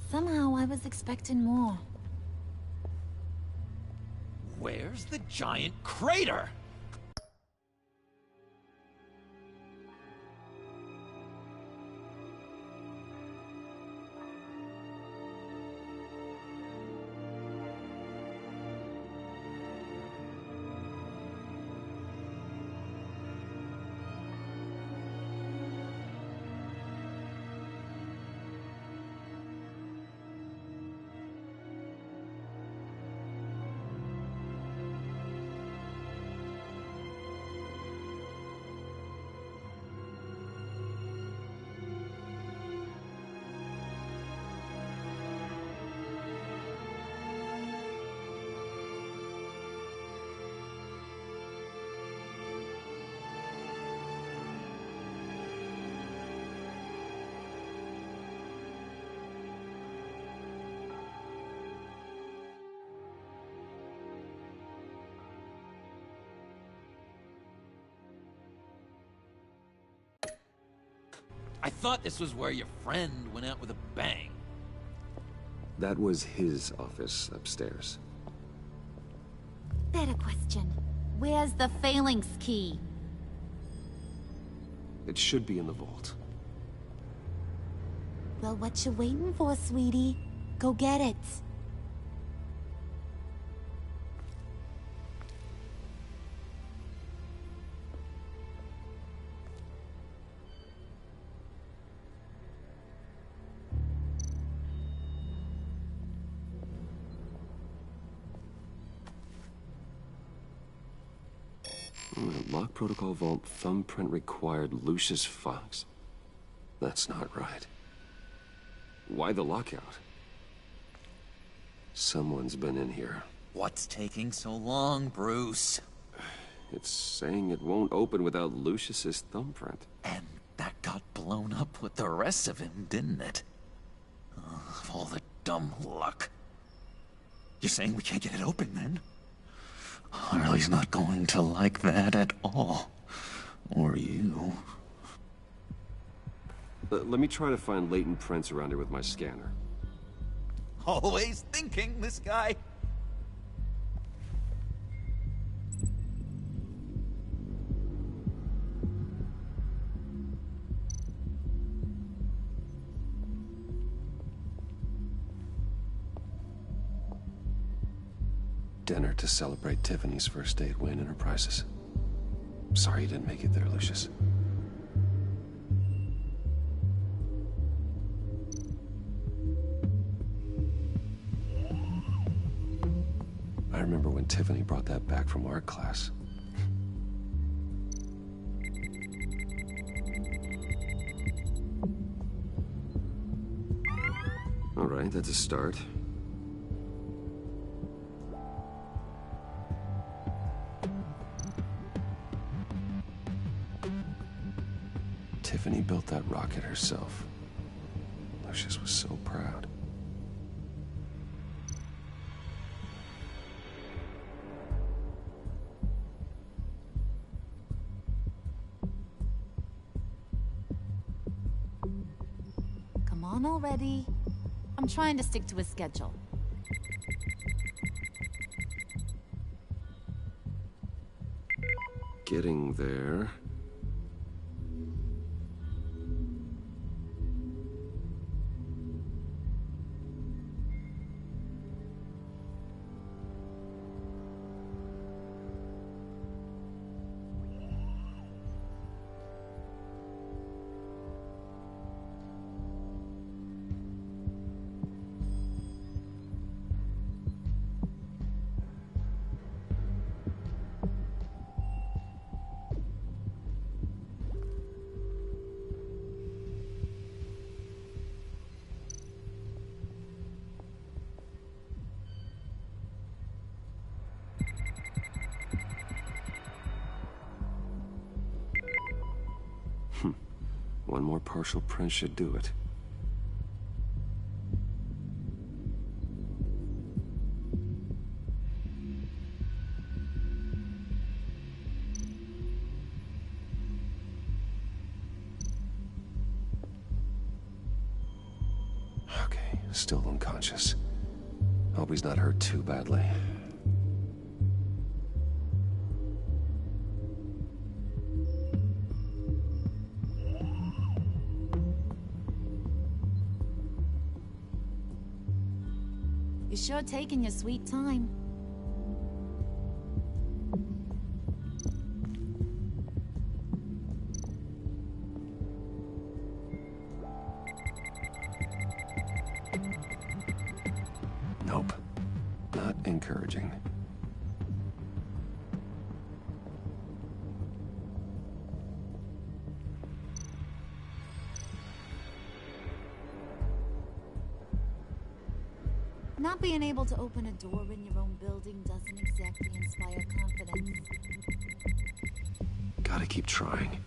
Somehow I was expecting more. Where's the giant crater? I thought this was where your friend went out with a bang. That was his office upstairs. Better question. Where's the phalanx key? It should be in the vault. Well, what you waiting for, sweetie? Go get it. Lock protocol vault thumbprint required Lucius Fox. That's not right. Why the lockout? Someone's been in here. What's taking so long, Bruce? It's saying it won't open without Lucius's thumbprint. And that got blown up with the rest of him, didn't it? Of all the dumb luck. You're saying we can't get it open, then? Harley's not going to like that at all. Or you. Let me try to find latent prints around here with my scanner. Always thinking, this guy. Dinner to celebrate Tiffany's first day at Wayne Enterprises. Sorry you didn't make it there, Lucius. I remember when Tiffany brought that back from art class. All right, that's a start. Tiffany built that rocket herself. Lucius was so proud. Come on already. I'm trying to stick to a schedule. Getting there. One more partial print should do it. Okay, still unconscious. Hope he's not hurt too badly. You're sure taking your sweet time. Nope. Not encouraging. Not being able to open a door in your own building doesn't exactly inspire confidence. Gotta keep trying.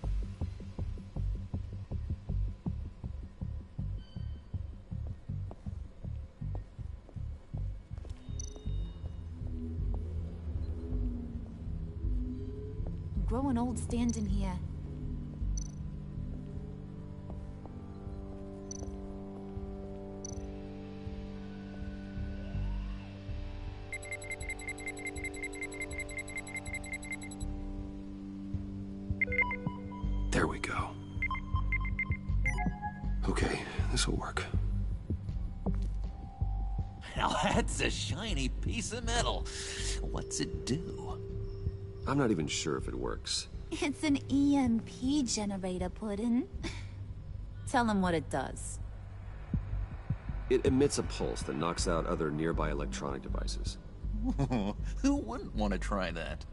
I'm growing old standing here. There we go. Okay, this'll work. Now that's a shiny piece of metal. What's it do? I'm not even sure if it works. It's an EMP generator, Puddin'. Tell him what it does. It emits a pulse that knocks out other nearby electronic devices. Who wouldn't want to try that?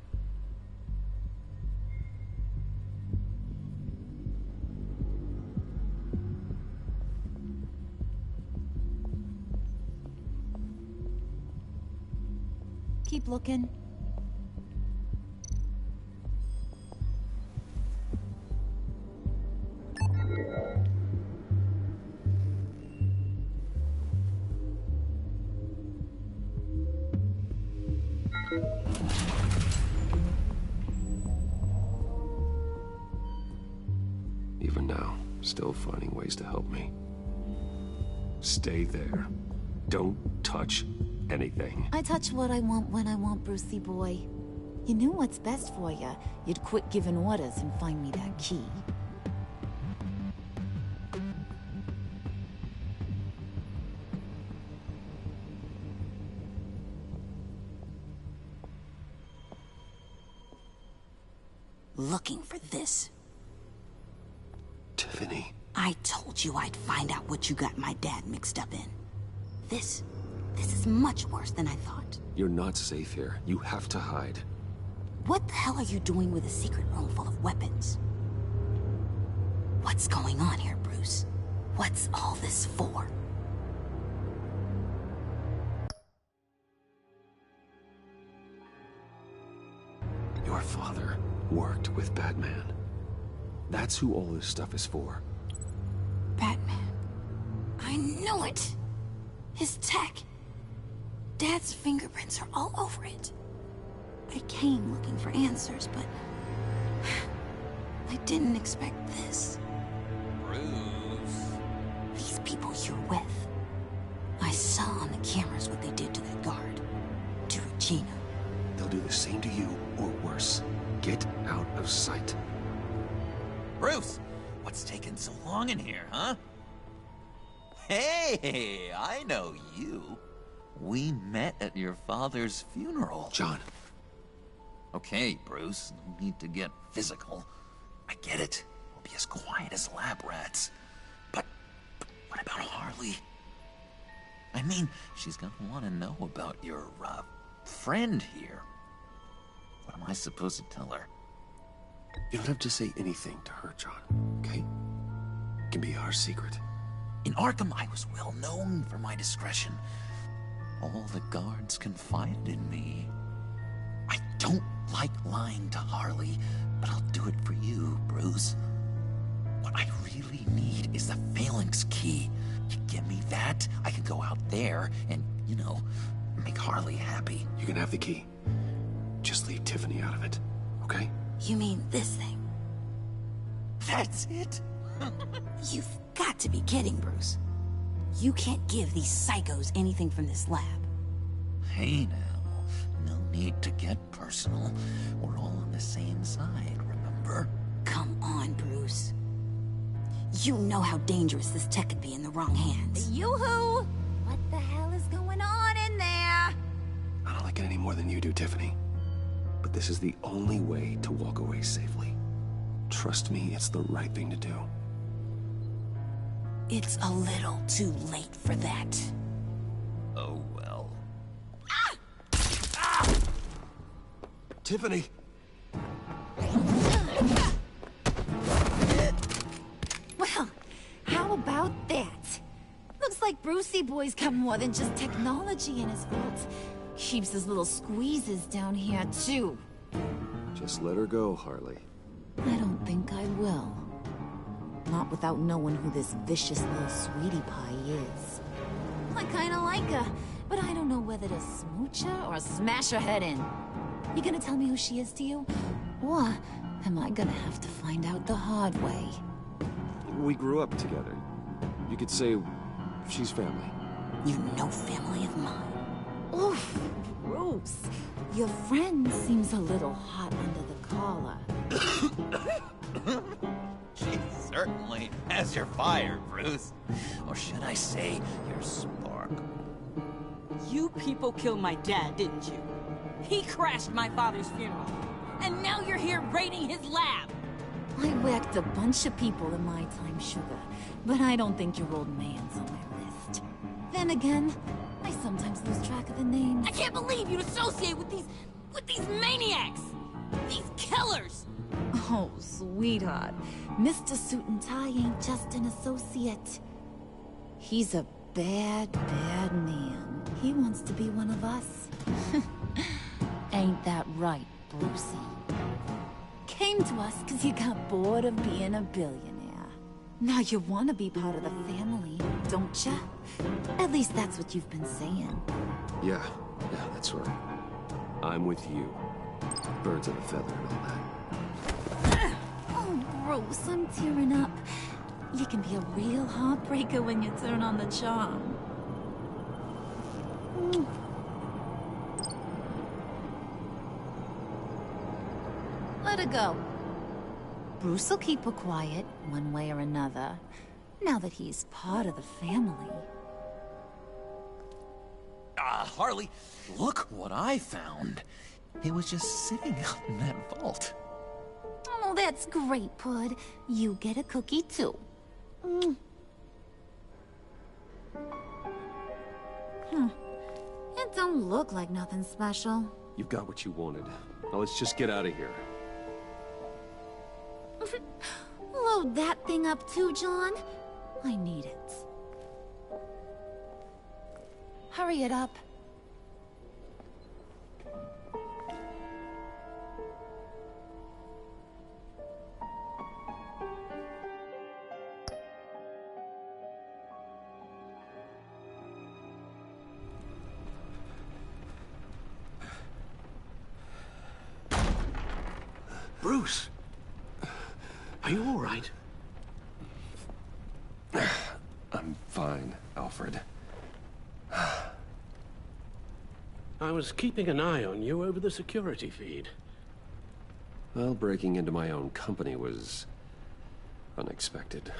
Keep looking. Even now, still finding ways to help me. Stay there. Don't touch anything. I touch what I want when I want, Brucey boy. You knew what's best for you. You'd quit giving orders and find me that key. Looking for this. Tiffany. I told you I'd find out what you got my dad mixed up in. This is much worse than I thought. You're not safe here. You have to hide. What the hell are you doing with a secret room full of weapons? What's going on here, Bruce? What's all this for? Your father worked with Batman. That's who all this stuff is for. Batman. I knew it! His tech. Dad's fingerprints are all over it. I came looking for answers, but I didn't expect this. Bruce. These people you're with. I saw on the cameras what they did to that guard. To Regina. They'll do the same to you, or worse. Get out of sight. Bruce, what's taking so long in here, huh? Hey, I know you. We met at your father's funeral. John. Okay, Bruce, no need to get physical. I get it. We'll be as quiet as lab rats. But what about Harley? I mean, she's gonna want to know about your, friend here. What am I supposed to tell her? You don't have to say anything to her, John, okay? It can be our secret. In Arkham, I was well known for my discretion. All the guards confided in me. I don't like lying to Harley, but I'll do it for you, Bruce. What I really need is the Phalanx key. You give me that, I can go out there and, you know, make Harley happy. You can have the key. Just leave Tiffany out of it, okay? You mean this thing? That's it? You've got to be kidding, Bruce. You can't give these psychos anything from this lab. Hey now, no need to get personal. We're all on the same side, remember? Come on, Bruce. You know how dangerous this tech could be in the wrong hands. Yoo-hoo! What the hell is going on in there? I don't like it any more than you do, Tiffany. But this is the only way to walk away safely. Trust me, it's the right thing to do. It's a little too late for that. Oh well. Tiffany! Well, how about that? Looks like Brucey Boy's got more than just technology in his vault. Keeps his little squeezes down here, too. Just let her go, Harley. I don't think I will. Not without knowing who this vicious little sweetie pie is. I kinda like her, but I don't know whether to smooch her or smash her head in. You gonna tell me who she is to you? Or am I gonna have to find out the hard way? We grew up together. You could say she's family. You know family of mine. Oof, Bruce. Your friend seems a little hot under the collar. She certainly has your fire, Bruce. Or should I say, your spark. You people killed my dad, didn't you? He crashed my father's funeral. And now you're here raiding his lab! I whacked a bunch of people in my time, Sugar, but I don't think your old man's on my list. Then again, I sometimes lose track of the names. I can't believe you'd associate with these maniacs! These killers! Oh, sweetheart. Mr. Suit and Tie ain't just an associate. He's a bad, bad man. He wants to be one of us. Ain't that right, Brucey? Came to us because you got bored of being a billionaire. Now you want to be part of the family, don't ya? At least that's what you've been saying. Yeah, that's right. I'm with you. Birds of a feather and all that. Oh, Bruce, I'm tearing up. You can be a real heartbreaker when you turn on the charm. Let her go. Bruce will keep her quiet, one way or another, now that he's part of the family. Harley, look what I found. It was just sitting out in that vault. Oh, that's great, Pud. You get a cookie, too. It don't look like nothing special. You've got what you wanted. Now let's just get out of here. Load that thing up too, John. I need it. Hurry it up. Bruce! Are you all right? I'm fine, Alfred. I was keeping an eye on you over the security feed. Well, breaking into my own company was unexpected.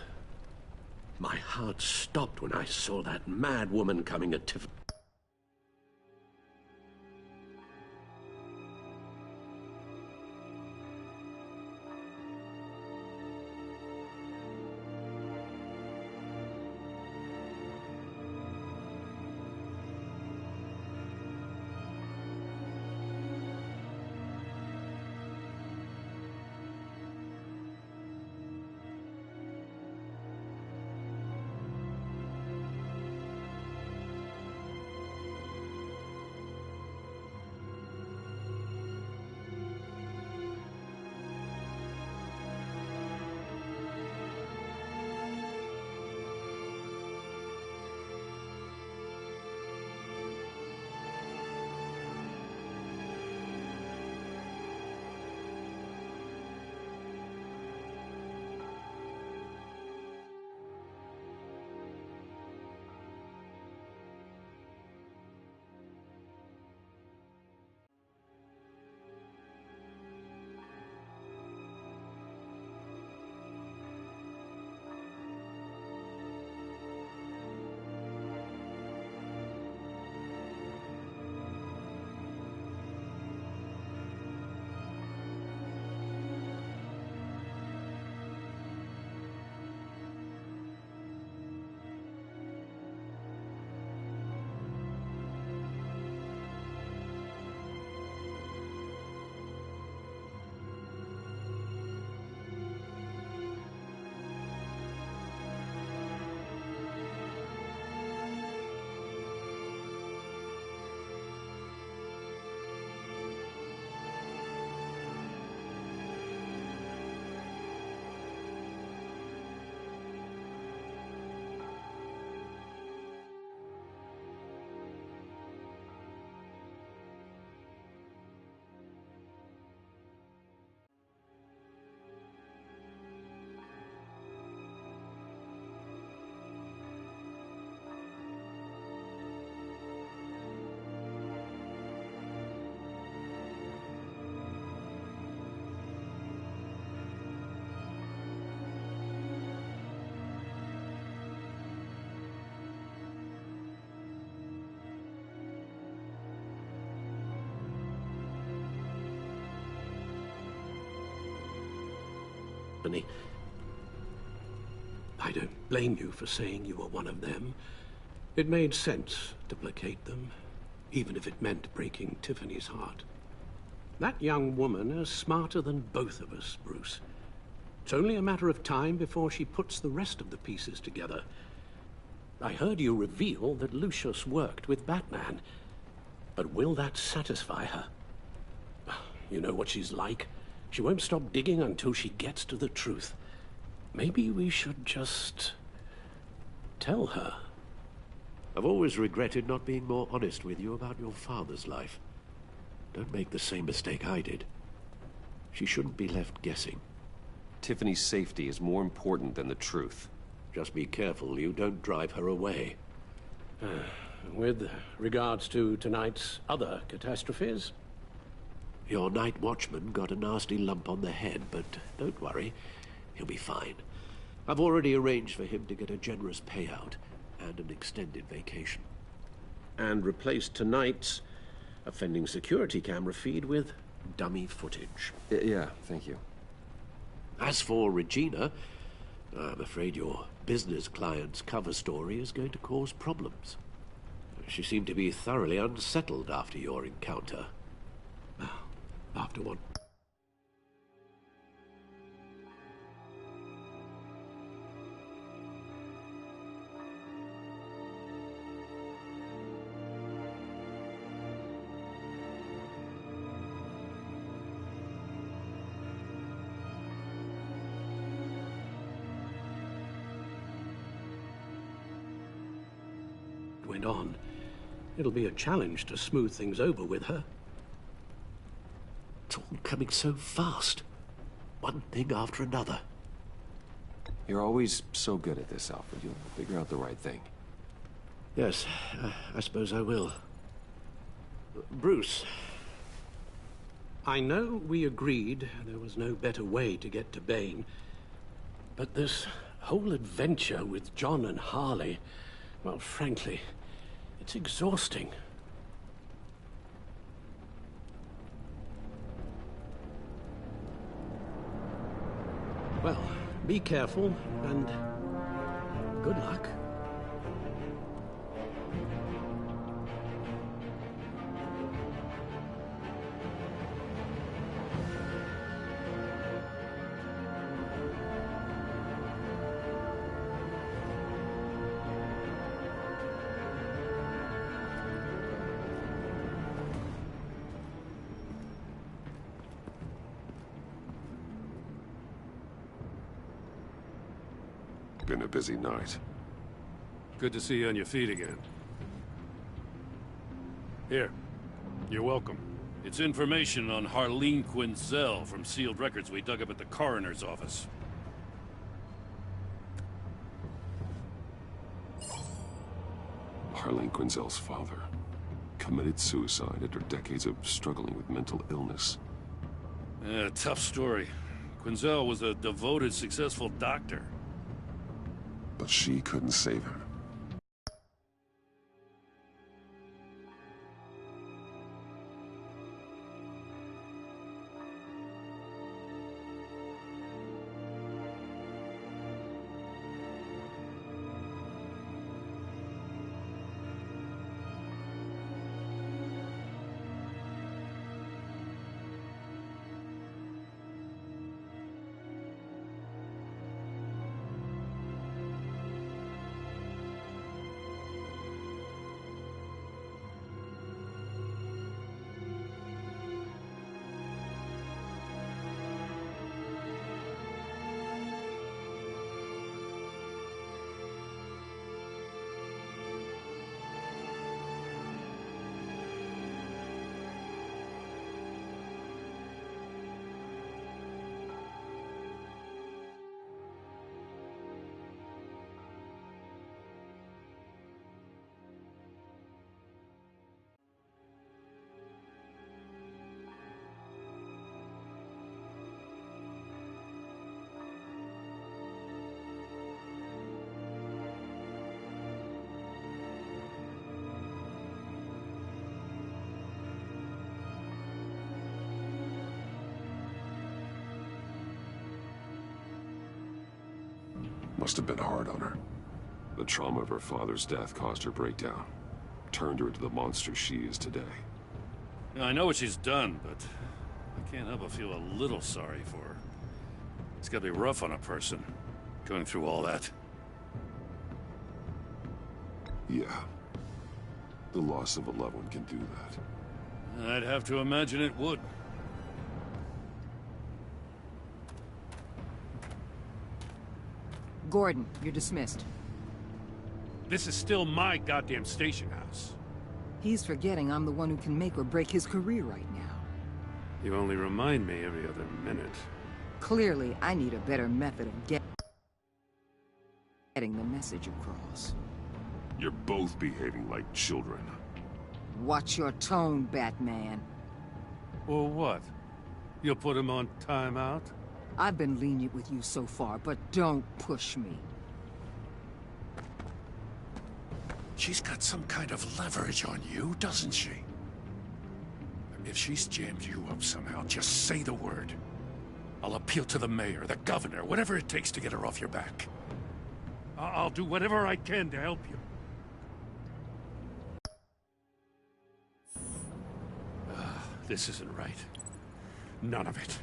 My heart stopped when I saw that mad woman coming at Tiffany. company. I don't blame you for saying you were one of them. It made sense to placate them, even if it meant breaking Tiffany's heart. That young woman is smarter than both of us, Bruce. It's only a matter of time before she puts the rest of the pieces together. I heard you reveal that Lucius worked with Batman. But will that satisfy her? You know what she's like. She won't stop digging until she gets to the truth. Maybe we should just tell her. I've always regretted not being more honest with you about your father's life. Don't make the same mistake I did. She shouldn't be left guessing. Tiffany's safety is more important than the truth. Just be careful you don't drive her away. With regards to tonight's other catastrophes? Your night watchman got a nasty lump on the head, but don't worry. He'll be fine. I've already arranged for him to get a generous payout and an extended vacation. And replaced tonight's offending security camera feed with dummy footage. Yeah, thank you. As for Regina, I'm afraid your business client's cover story is going to cause problems. She seemed to be thoroughly unsettled after your encounter. After what? Went on. It'll be a challenge to smooth things over with her. It's all coming so fast. One thing after another. You're always so good at this, Alfred. You'll figure out the right thing. Yes, I suppose I will. Bruce. I know we agreed there was no better way to get to Bane, but this whole adventure with John and Harley, well, frankly, it's exhausting. Well, be careful, and good luck. Been a busy night. Good to see you on your feet again. Here. You're welcome. It's information on Harleen Quinzel from sealed records we dug up at the coroner's office. Harleen Quinzel's father committed suicide after decades of struggling with mental illness. Yeah, tough story. Quinzel was a devoted, successful doctor. But she couldn't save him. Must have been hard on her. The trauma of her father's death caused her breakdown. Turned her into the monster she is today. Now, I know what she's done, but I can't help but feel a little sorry for her. It's gotta be rough on a person, going through all that. Yeah. The loss of a loved one can do that. I'd have to imagine it would. Gordon, you're dismissed. This is still my goddamn station house. He's forgetting I'm the one who can make or break his career right now. You only remind me every other minute. Clearly, I need a better method of getting the message across. You're both behaving like children. Watch your tone, Batman. Well, what? You'll put him on timeout? I've been lenient with you so far, but don't push me. She's got some kind of leverage on you, doesn't she? If she's jammed you up somehow, just say the word. I'll appeal to the mayor, the governor, whatever it takes to get her off your back. I'll do whatever I can to help you. This isn't right. None of it.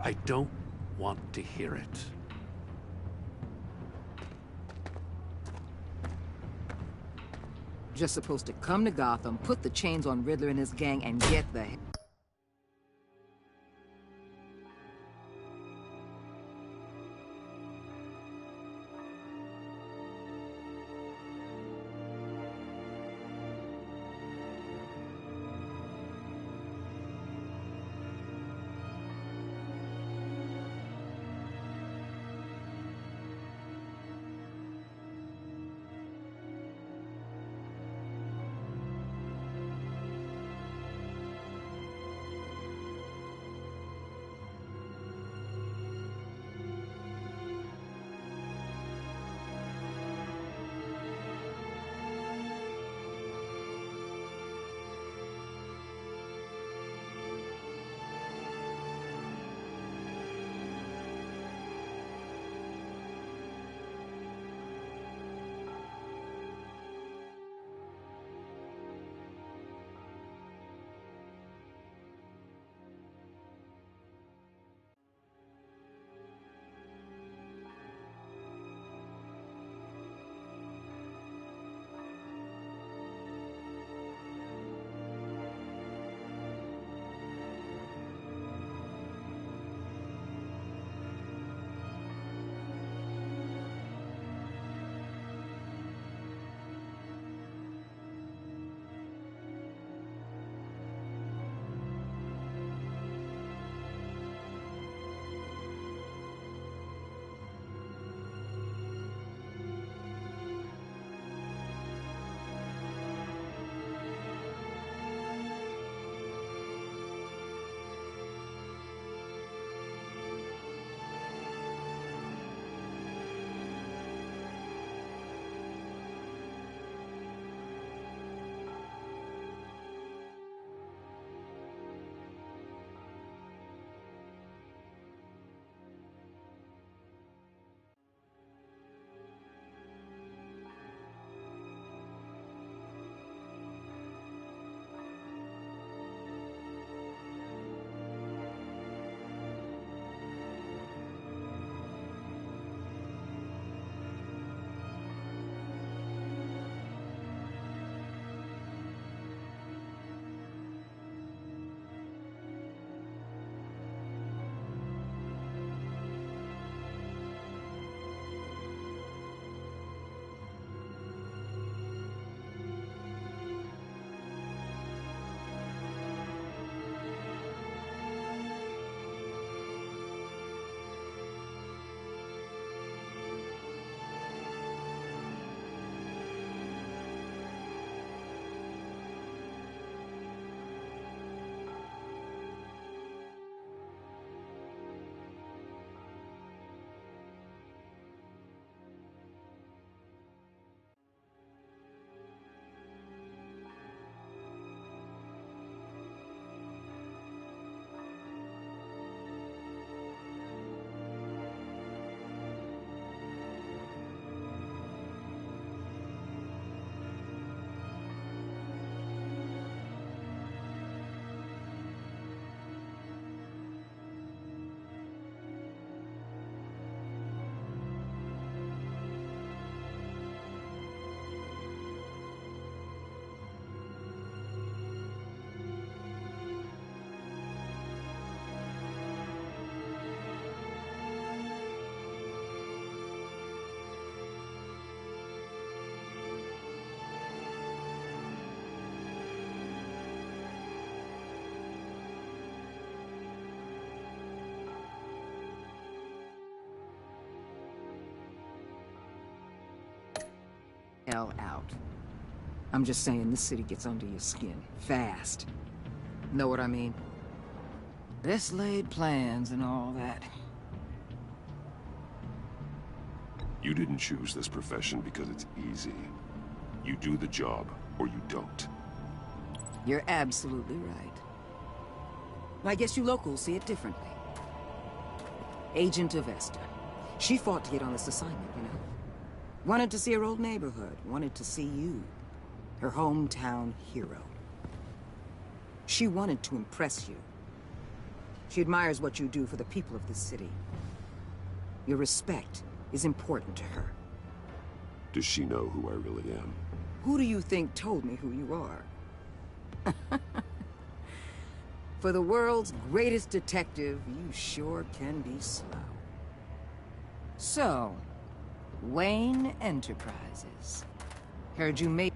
I don't want to hear it. Just supposed to come to Gotham, put the chains on Riddler and his gang, and get the hell. hell out. I'm just saying this city gets under your skin. Fast. Know what I mean? Best laid plans and all that. You didn't choose this profession because it's easy. You do the job, or you don't. You're absolutely right. I guess you locals see it differently. Agent of Esther. She fought to get on this assignment, you know. Wanted to see her old neighborhood. Wanted to see you. Her hometown hero. She wanted to impress you. She admires what you do for the people of this city. Your respect is important to her. Does she know who I really am? Who do you think told me who you are? For the world's greatest detective, you sure can be slow. So, Wayne Enterprises. Heard you made